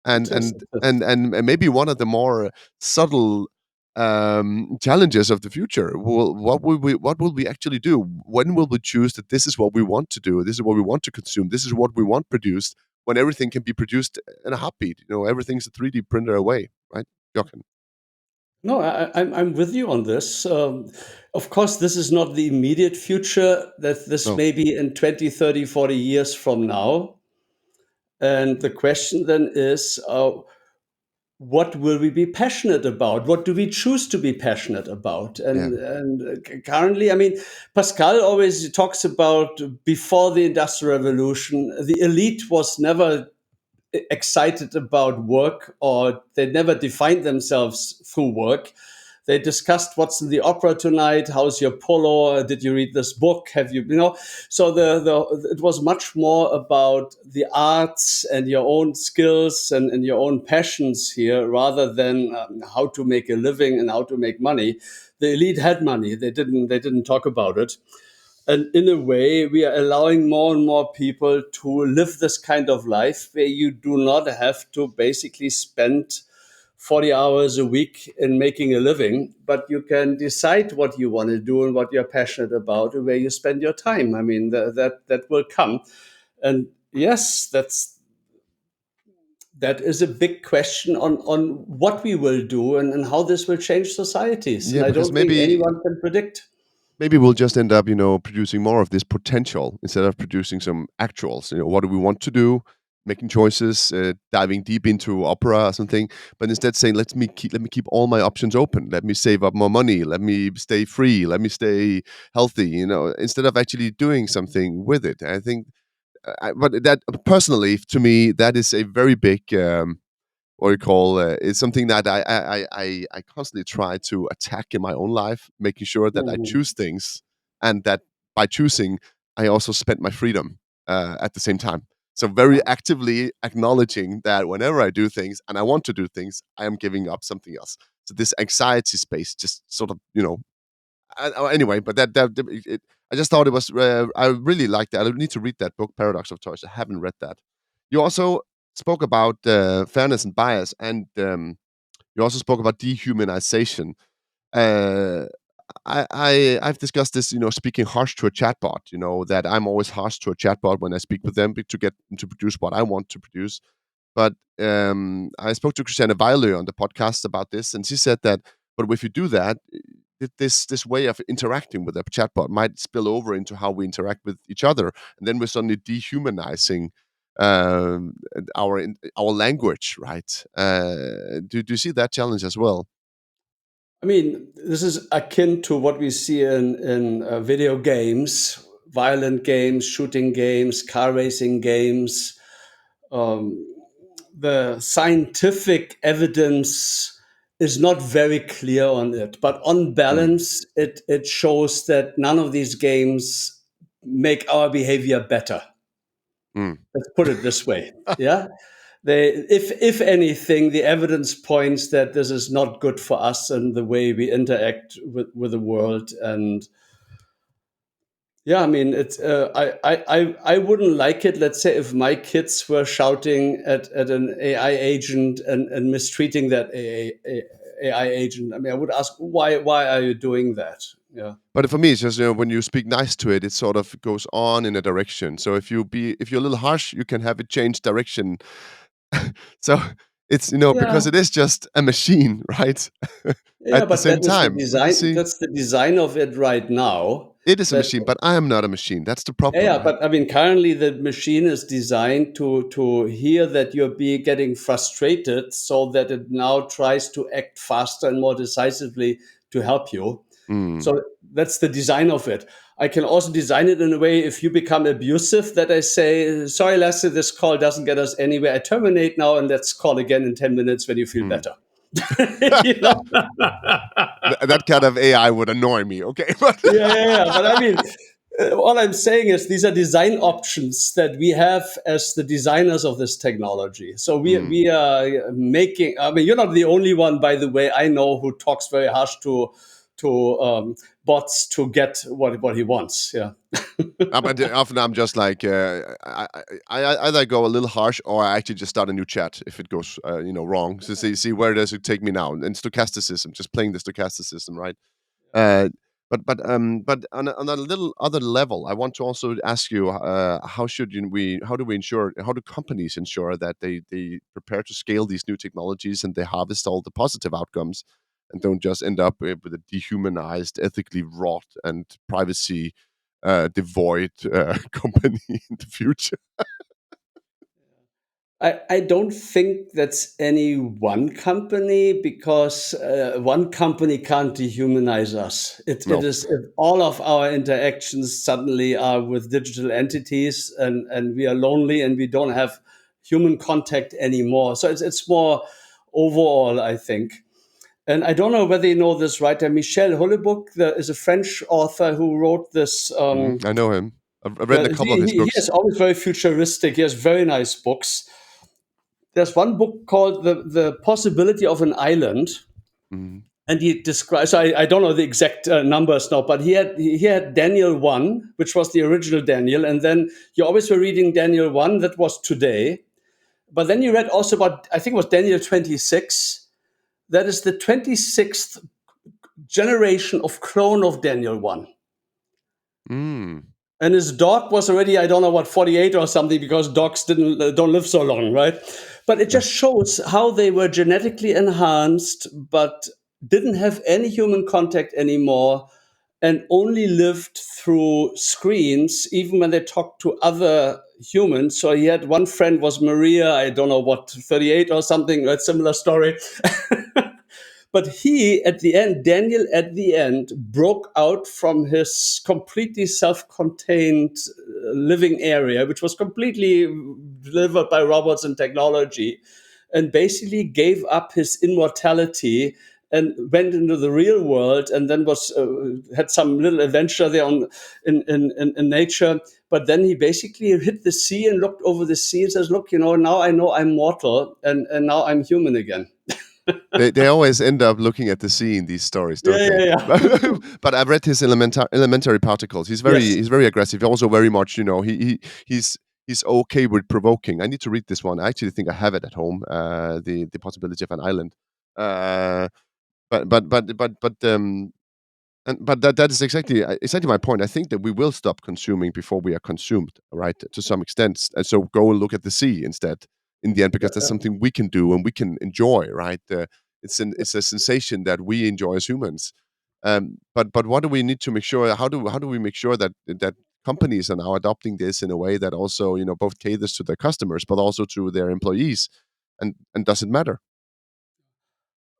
and is. and and and maybe one of the more subtle challenges of the future. What will we actually do? When will we choose that this is what we want to do? This is what we want to consume. This is what we want produced. When everything can be produced in a heartbeat, everything's a 3D printer away, right, Jochen? No, I'm with you on this. Of course, this is not the immediate future. That this No, may be in 20, 30, 40 years from now. And the question then is, what will we be passionate about? What do we choose to be passionate about? yeah, And currently, I mean, Pascal always talks about before the Industrial Revolution, the elite was never excited about work, or they never defined themselves through work. They discussed what's in the opera tonight, how's your polo, did you read this book, have you. So it was much more about the arts and your own skills and your own passions here, rather than how to make a living and how to make money. The elite had money, they didn't talk about it. And in a way, we are allowing more and more people to live this kind of life where you do not have to basically spend 40 hours a week in making a living, but you can decide what you want to do and what you're passionate about and where you spend your time. I mean, that will come. And yes, that is a big question on what we will do and how this will change societies. And yeah, I because don't think maybe anyone can predict. maybe we'll just end up, producing more of this potential instead of producing some actuals. What do we want to do? Making choices, diving deep into opera or something, but instead saying, let me keep all my options open. Let me save up more money. Let me stay free. Let me stay healthy. Instead of actually doing something with it. I think, but that personally, to me, that is a very big. What you call is something that I constantly try to attack in my own life, making sure that I Mhm. choose things, and that by choosing, I also spend my freedom at the same time. So very actively acknowledging that whenever I do things and I want to do things, I am giving up something else. So this anxiety space just sort of, anyway, but I just thought it was. I really liked that. I need to read that book, Paradox of Choice. I haven't read that. You also spoke about fairness and bias, and you also spoke about dehumanization. Uh, I've discussed this, speaking harsh to a chatbot. That I'm always harsh to a chatbot when I speak with them to get them to produce what I want to produce. But I spoke to Christiane Weile on the podcast about this, and she said that, but if you do that, this way of interacting with a chatbot might spill over into how we interact with each other, and then we're suddenly dehumanizing our language, right? Do you see that challenge as well? I mean, this is akin to what we see in video games, violent games, shooting games, car racing games. Um, the scientific evidence is not very clear on it, but on Mm, balance, it shows that none of these games make our behavior better. mm. Let's put it this way. Yeah. If anything, the evidence points that this is not good for us and the way we interact with the world. And yeah, I mean, I wouldn't like it. Let's say if my kids were shouting at an AI agent and mistreating that AI agent. I mean, I would ask why are you doing that? Yeah. But for me, it's just, when you speak nice to it, it sort of goes on in a direction. So if you're a little harsh, you can have it change direction. So It's Yeah. because it is just a machine, right? Yeah, At the but same that is the time, you design. see, That's the design of it right now. it is a That machine, but I am not a machine. That's the Yeah, problem, yeah, right? but I mean, currently the machine is designed to hear that you're getting frustrated, so that it now tries to act faster and more decisively to help you. Mm. So that's the design of it. I can also design it in a way, if you become abusive, that I say, sorry, Lasse, this call doesn't get us anywhere. I terminate now, and let's call again in 10 minutes when you feel Mm. better. You know? That kind of AI would annoy me. Okay, but Yeah. But I mean, all I'm saying is these are design options that we have as the designers of this technology. So Mm. we are making. I mean, you're not the only one, by the way. I know who talks very harsh to bots to get what he wants. Yeah. But often I'm just like I either go a little harsh or I actually just start a new chat if it goes wrong. So see where does it take me now? And stochasticism, just playing the stochasticism, right? Uh, but on a little other level, I want to also ask you how do we ensure, how do companies ensure that they prepare to scale these new technologies and they harvest all the positive outcomes and don't just end up with a dehumanized, ethically wrought, and privacy devoid company in the future? I don't think that's any one company, because one company can't dehumanize us. It No. is if all of our interactions suddenly are with digital entities, and we are lonely and we don't have human contact anymore. So it's more overall, I think. And I don't know whether you know this writer, Michel Houellebecq, is a French author who wrote this. I know him. I've read Yeah, a couple of his he is books. always very futuristic. He has very nice books. There's one book called the Possibility of an Island, Mhm. and he describes. So I don't know the exact numbers now, but he had Daniel 1, which was the original Daniel, and then you always were reading Daniel 1, that was today. But then you read also about, I think it was Daniel 26. That is the 26th generation of clone of Daniel 1. Mm. And his dog was already, I don't know what, 48 or something, because dogs don't live so long, right? But it Yeah. just shows how they were genetically enhanced, but didn't have any human contact anymore, and only lived through screens, even when they talked to other humans. So he had one friend was Maria, I don't know what, 38 or something, a similar story. But he, at the end, Daniel, at the end, broke out from his completely self contained living area, which was completely delivered by robots and technology, and basically gave up his immortality and went into the real world, and then was had some little adventure there in nature. But then he basically hit the sea and looked over the sea and says, look, now I know I'm mortal, and now I'm human again. They always end up looking at the sea in these stories, don't Yeah, they? yeah, yeah. But I've read his elementary particles. Yes. He's very aggressive. Also very much, he's okay with provoking. I need to read this one. I actually think I have it at home. The possibility of an island. Uh, but and that is exactly my point. I think that we will stop consuming before we are consumed, right? To some extent, and so go and look at the sea instead in the end, because that's something we can do and we can enjoy, right? It's a sensation that we enjoy as humans. But what do we need to make sure? How do we make sure that companies are now adopting this in a way that also both caters to their customers but also to their employees, and does it matter?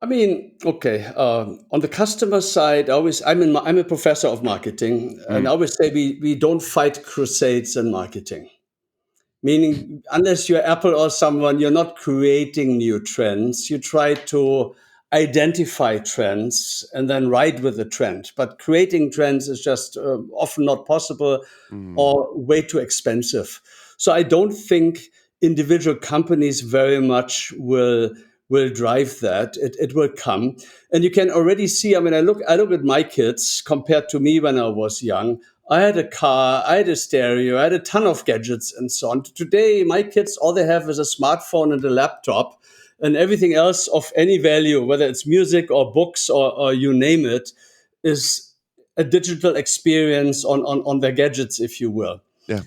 I mean, okay. On the customer side, I'm a professor of marketing, and Mm, I always say we don't fight crusades in marketing. Meaning, unless you're Apple or someone, you're not creating new trends. You try to identify trends and then ride with the trend. But creating trends is just often not possible mm, or way too expensive. So I don't think individual companies very much will drive that. It will come, and you can already see. I mean, I look at my kids compared to me when I was young. I had a car, I had a stereo, I had a ton of gadgets and so on. Today, my kids, all they have is a smartphone and a laptop, and everything else of any value, whether it's music or books or you name it, is a digital experience on their gadgets, if you will. yeah.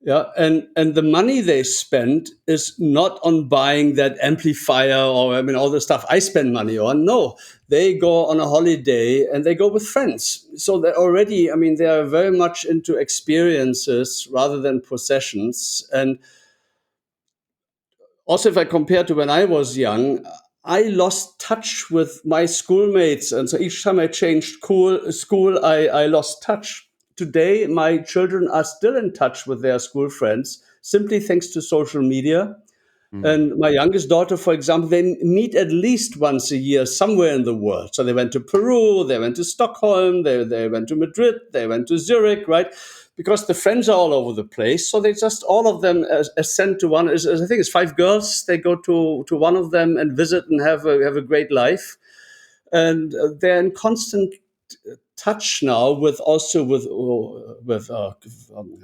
Yeah, and the money they spend is not on buying that amplifier or all the stuff I spend money on. No, they go on a holiday and they go with friends. So they already, they are very much into experiences rather than possessions. And also, if I compare to when I was young, I lost touch with my schoolmates. And so each time I changed school, I lost touch. Today, my children are still in touch with their school friends, simply thanks to social media. Mm. And my youngest daughter, for example, they meet at least once a year somewhere in the world. So they went to Peru, they went to Stockholm, they went to Madrid, they went to Zurich, right? Because the friends are all over the place. So they just, all of them ascend to one. I think it's 5 girls. They go to one of them and visit and have a great life. And they're in constant touch now with also with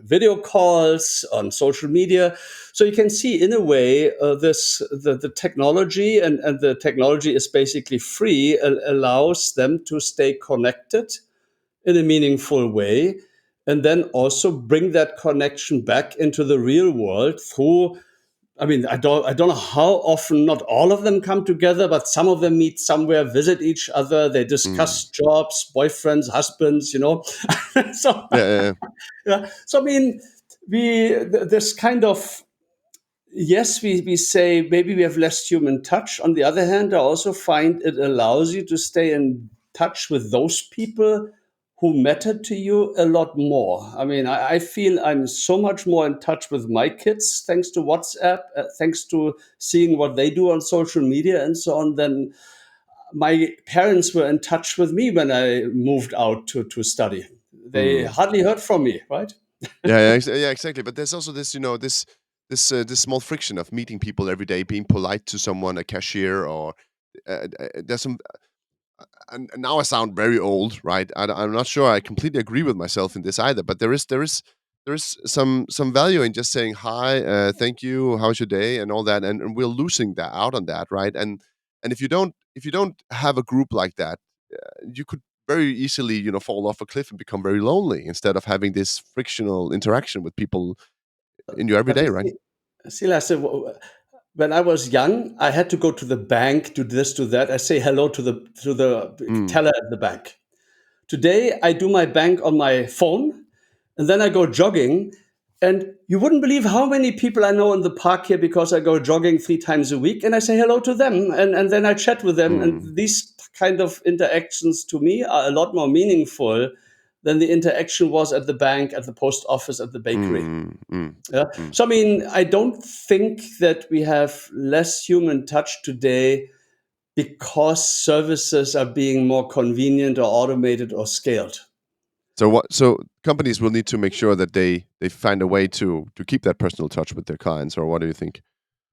video calls on social media. So you can see in a way the technology and the technology is basically free, allows them to stay connected in a meaningful way, and then also bring that connection back into the real world through. I don't know how often, not all of them come together, but some of them meet somewhere, visit each other, they Mm. discuss jobs, boyfriends, husbands. So, Yeah, yeah, yeah. yeah. So, this kind of, yes, we say maybe we have less human touch. On the other hand, I also find it allows you to stay in touch with those people who matter to you a lot more. I feel I'm so much more in touch with my kids thanks to WhatsApp, thanks to seeing what they do on social media and so on, than my parents were in touch with me when I moved out to study. They Mm. hardly heard from me, right? Yeah, yeah, yeah, exactly. But there's also this, this small friction of meeting people every day, being polite to someone, a cashier, or there's some. And now I sound very old, right? I'm not sure I completely agree with myself in this either. But there is some value in just saying hi, thank you, how's your day, and all that, and we're losing that out on that, right? And if you don't have a group like that, you could very easily fall off a cliff and become very lonely instead of having this frictional interaction with people in your But everyday, you right? see, Lasse, when I was young, I had to go to the bank, do this, do that. I say hello to the Mm. teller at the bank. Today, I do my bank on my phone, and then I go jogging. And you wouldn't believe how many people I know in the park here because I go jogging 3 times a week, and I say hello to them, and then I chat with them. And Mm. these kind of interactions to me are a lot more meaningful than the interaction was at the bank, at the post office, at the bakery. Mm. Mm. Yeah. Mm. So I don't think that we have less human touch today because services are being more convenient or automated or scaled. So companies will need to make sure that they find a way to keep that personal touch with their clients, or what do you think?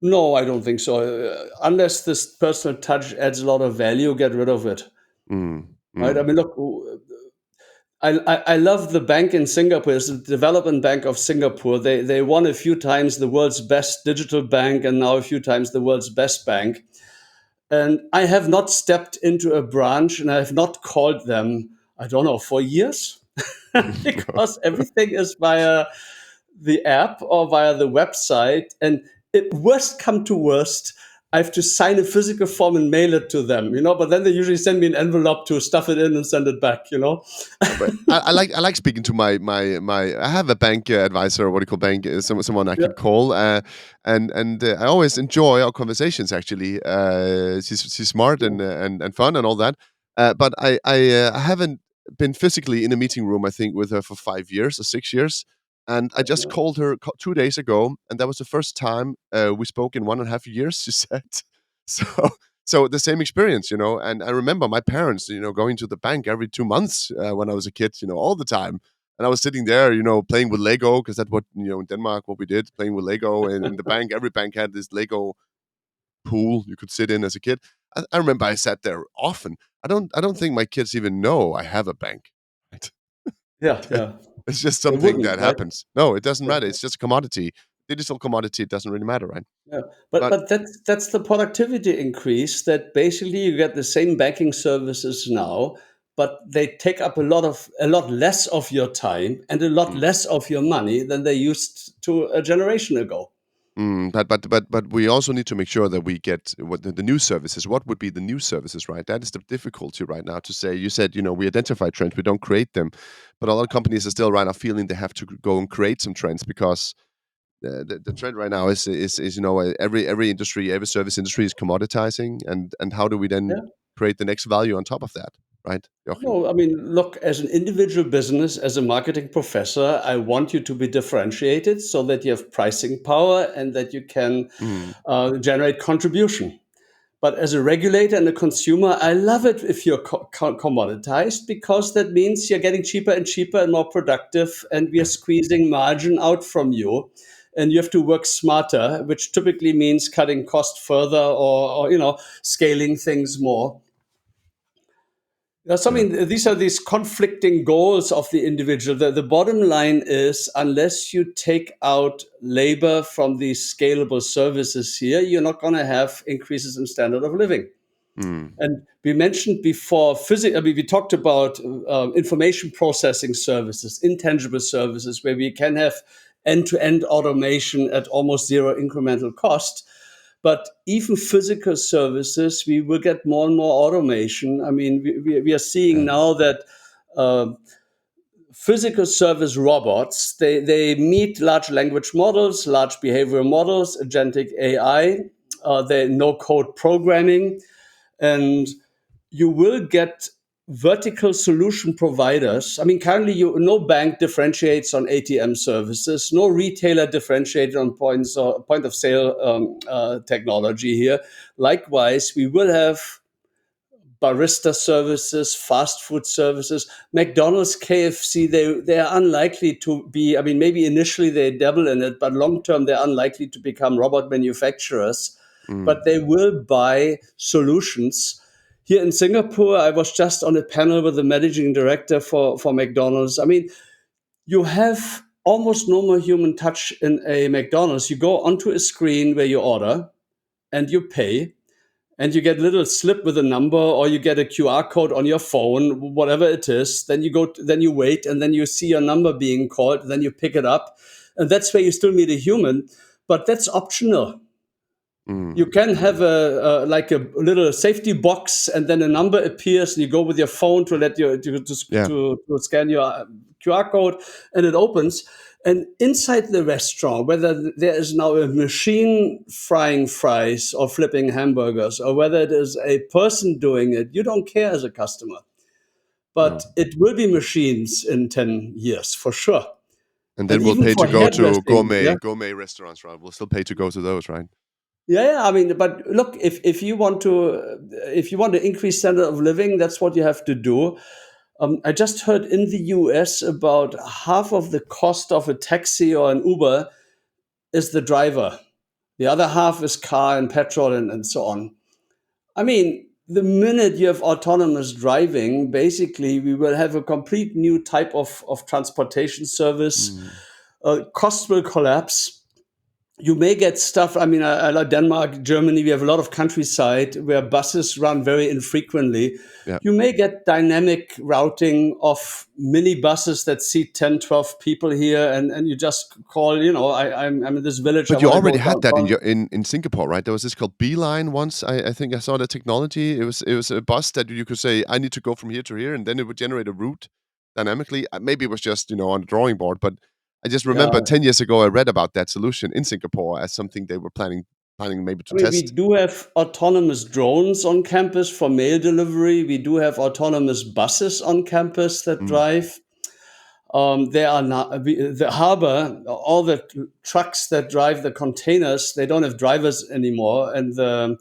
No, I don't think so. Unless this personal touch adds a lot of value, get rid of it. Mm. Right? Mm. Look, I love the bank in Singapore. It's the Development Bank of Singapore. They won a few times the world's best digital bank, and now a few times the world's best bank. And I have not stepped into a branch and I have not called them, I don't know, for years, because everything is via the app or via the website. And worst come to worst, I have to sign a physical form and mail it to them. But then they usually send me an envelope to stuff it in and send it back. But I like speaking to my. I have a bank advisor, what do you call bank? Someone I Yeah, can call, and I always enjoy our conversations. Actually, she's smart yeah, and fun and all that. But I haven't been physically in a meeting room. I think with her for 5 years or 6 years, and I just yeah. called her 2 days ago, and that was the first time we spoke in 1.5 years. She said, so so the same experience, and I remember my parents, going to the bank every 2 months when I was a kid, all the time. And I was sitting there, playing with Lego, because that's what, in Denmark, what we did, playing with Lego. And in the bank, every bank had this Lego pool you could sit in as a kid. I remember I sat there often. I don't think my kids even know I have a bank. Right? Yeah, yeah. It's just They something wouldn't, that right? happens. No, it doesn't Yeah. matter. It's just a commodity. Digital commodity, it doesn't really matter, right? Yeah, but But but that's the productivity increase that basically you get the same banking services now, but they take up a lot less of your time and a lot less of your money than they used to a generation ago. But we also need to make sure that we get what the new services. What would be the new services, right? That is the difficulty right now to say. You said, we identify trends, we don't create them, but a lot of companies are still right now feeling they have to go and create some trends because the trend right now is every industry, every service industry is commoditizing, and how do we then Yeah. create the next value on top of that, right, Jochen? No, I mean, look, as an individual business, as a marketing professor, I want you to be differentiated so that you have pricing power and that you can Mm, generate contribution. But as a regulator and a consumer, I love it if you're commoditized, because that means you're getting cheaper and cheaper and more productive, and we are yeah. squeezing margin out from you. And you have to work smarter, which typically means cutting cost further, or scaling things more. I Yeah. mean, these are these conflicting goals of the individual. The bottom line is, unless you take out labor from these scalable services here, you're not going to have increases in standard of living. Mm, And we mentioned before, we talked about information processing services, intangible services, where we can have end-to-end automation at almost zero incremental cost. But even physical services, we will get more and more automation. I mean, we are seeing yeah. now that uh, physical service robots, they meet large language models, large behavioral models, agentic AI, they no code programming, and you will get vertical solution providers. I mean, currently, no bank differentiates on ATM services, no retailer differentiates on point of sale technology here. Likewise, we will have barista services, fast food services. McDonald's, KFC, they are unlikely to be, I mean, maybe initially they dabble in it, but long term they're unlikely to become robot manufacturers. But Mm, they will buy solutions. Here in Singapore, I was just on a panel with the managing director for McDonald's. I mean, you have almost no more human touch in a McDonald's. You go onto a screen where you order and you pay, and you get a little slip with a number, or you get a QR code on your phone, whatever it is. Then you then you wait, and then you see your number being called. Then you pick it up, and that's where you still meet a human, but that's optional. You mm, can have like a little safety box, and then a number appears, and you go with your phone to let you yeah. to scan your QR code, and it opens. And inside the restaurant, whether there is now a machine frying fries or flipping hamburgers, or whether it is a person doing it, you don't care as a customer. No. But it will be machines in 10 years for sure. And And then we'll even pay for to go to hairdressing, yeah. gourmet restaurants, right? We'll still pay to go to those, right? Yeah. I mean, but look, if you want to increase standard of living, that's what you have to do. I just heard in the US about half of the cost of a taxi or an Uber is the driver. The other half is car and petrol and so on. I mean, the minute you have autonomous driving, basically, we will have a complete new type of transportation service. Mm, Cost will collapse. You may get stuff. I mean, I like Denmark, Germany. We have a lot of countryside where buses run very infrequently. yeah. You may get dynamic routing of mini buses that seat 10, 12 people here, and you just call, I'm in this village, I But you want to go already had that in downtown. your in Singapore, right? There was this called Beeline once. I think I saw the technology. It was a bus that you could say, I need to go from here to here, and then it would generate a route dynamically. Maybe it was just on the drawing board, but I just remember Yeah. 10 years ago I read about that solution in Singapore as something they were planning maybe to I mean, we test. do have autonomous drones on campus for mail delivery. We do have autonomous buses on campus that Mm, drive. There are not the harbor, all the trucks that drive the containers, they don't have drivers anymore, and the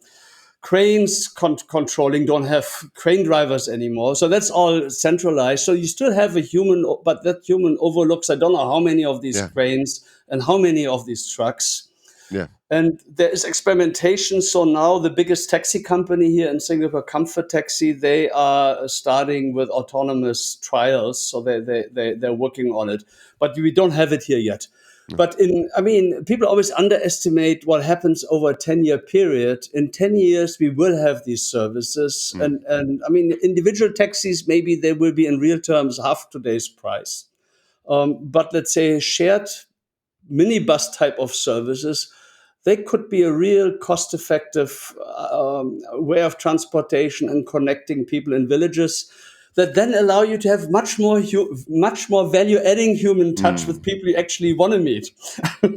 cranes controlling don't have crane drivers anymore. So that's all centralized. So you still have a human, but that human overlooks, I don't know how many of these yeah, cranes and how many of these trucks. yeah. And there is experimentation. So now the biggest taxi company here in Singapore, Comfort Taxi, they are starting with autonomous trials. So they're working on it. But we don't have it here yet. But people always underestimate what happens over a 10-year period. In 10 years, we will have these services. And individual taxis, maybe they will be in real terms half today's price. But let's say shared minibus type of services, they could be a real cost-effective way of transportation and connecting people in villages that then allow you to have much more value-adding human touch with people you actually want to meet.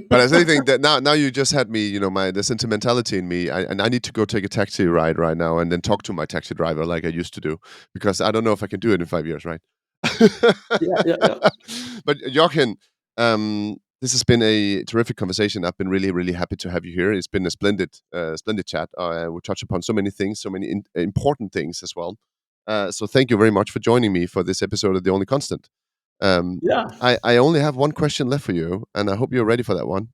But I think that now you just had me, the sentimentality in me, and I need to go take a taxi ride right now and then talk to my taxi driver like I used to do, because I don't know if I can do it in 5 years, right? Yeah. But Jochen, this has been a terrific conversation. I've been really, really happy to have you here. It's been a splendid chat. We touched upon so many things, so many important things as well. So thank you very much for joining me for this episode of The Only Constant. Yeah. I only have one question left for you, and I hope you're ready for that one.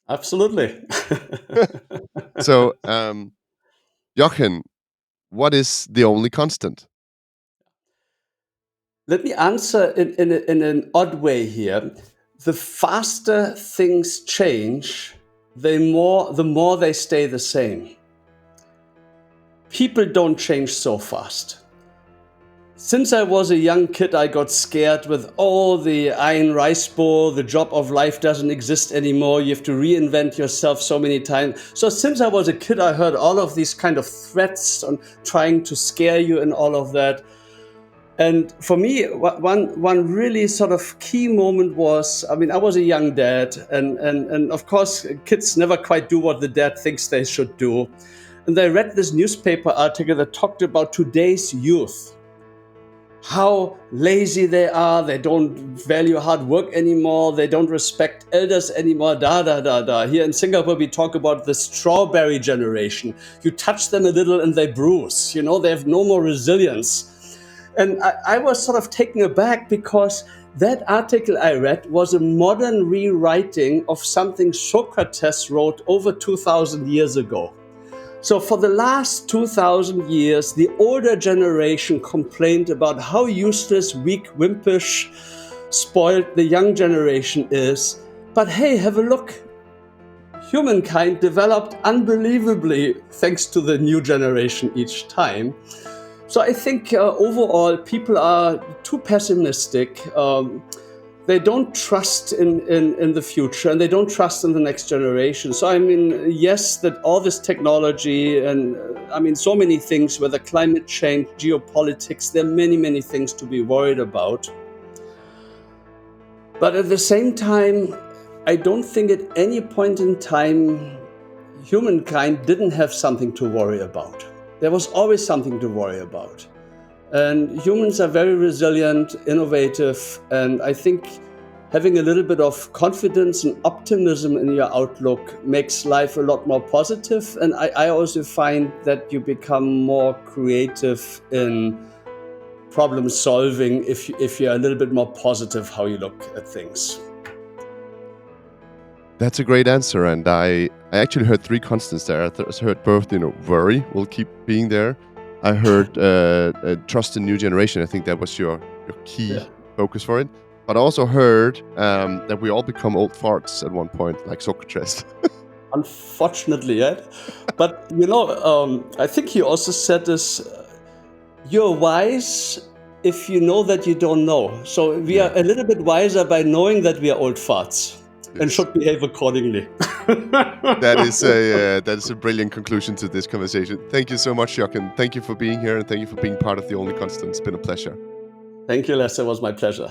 Absolutely. So, Jochen, what is the only constant? Let me answer in an odd way here. The faster things change, the more they stay the same. People don't change so fast. Since I was a young kid, I got scared with the iron rice bowl, the job of life doesn't exist anymore, you have to reinvent yourself so many times. So since I was a kid, I heard all of these kind of threats on trying to scare you and all of that. And for me, one really sort of key moment was, I was a young dad, and of course, kids never quite do what the dad thinks they should do. And I read this newspaper article that talked about today's youth, how lazy they are, they don't value hard work anymore, they don't respect elders anymore, Here in Singapore, we talk about the strawberry generation. You touch them a little and they bruise, they have no more resilience. And I was sort of taken aback because that article I read was a modern rewriting of something Socrates wrote over 2,000 years ago. So for the last 2,000 years, the older generation complained about how useless, weak, wimpish, spoiled the young generation is. But hey, have a look. Humankind developed unbelievably thanks to the new generation each time. So I think overall people are too pessimistic. They don't trust in the future, and they don't trust in the next generation. So yes, that all this technology and so many things, whether climate change, geopolitics, there are many, many things to be worried about. But at the same time, I don't think at any point in time humankind didn't have something to worry about. There was always something to worry about. And humans are very resilient, innovative, and I think having a little bit of confidence and optimism in your outlook makes life a lot more positive. And I also find that you become more creative in problem solving if you're a little bit more positive how you look at things. That's a great answer, and I actually heard three constants there. I heard both, worry will keep being there. I heard trust in new generation. I think that was your key focus for it. But I also heard that we all become old farts at one point, like Socrates. Unfortunately, yeah. But I think he also said this: you're wise if you know that you don't know. So we are a little bit wiser by knowing that we are old farts. Yes. And should behave accordingly. That is a brilliant conclusion to this conversation. Thank you so much, Jochen. Thank you for being here, and thank you for being part of The Only Constant. It's been a pleasure. Thank you, Lasse. It was my pleasure.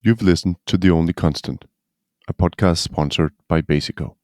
You've listened to The Only Constant, a podcast sponsored by Basico.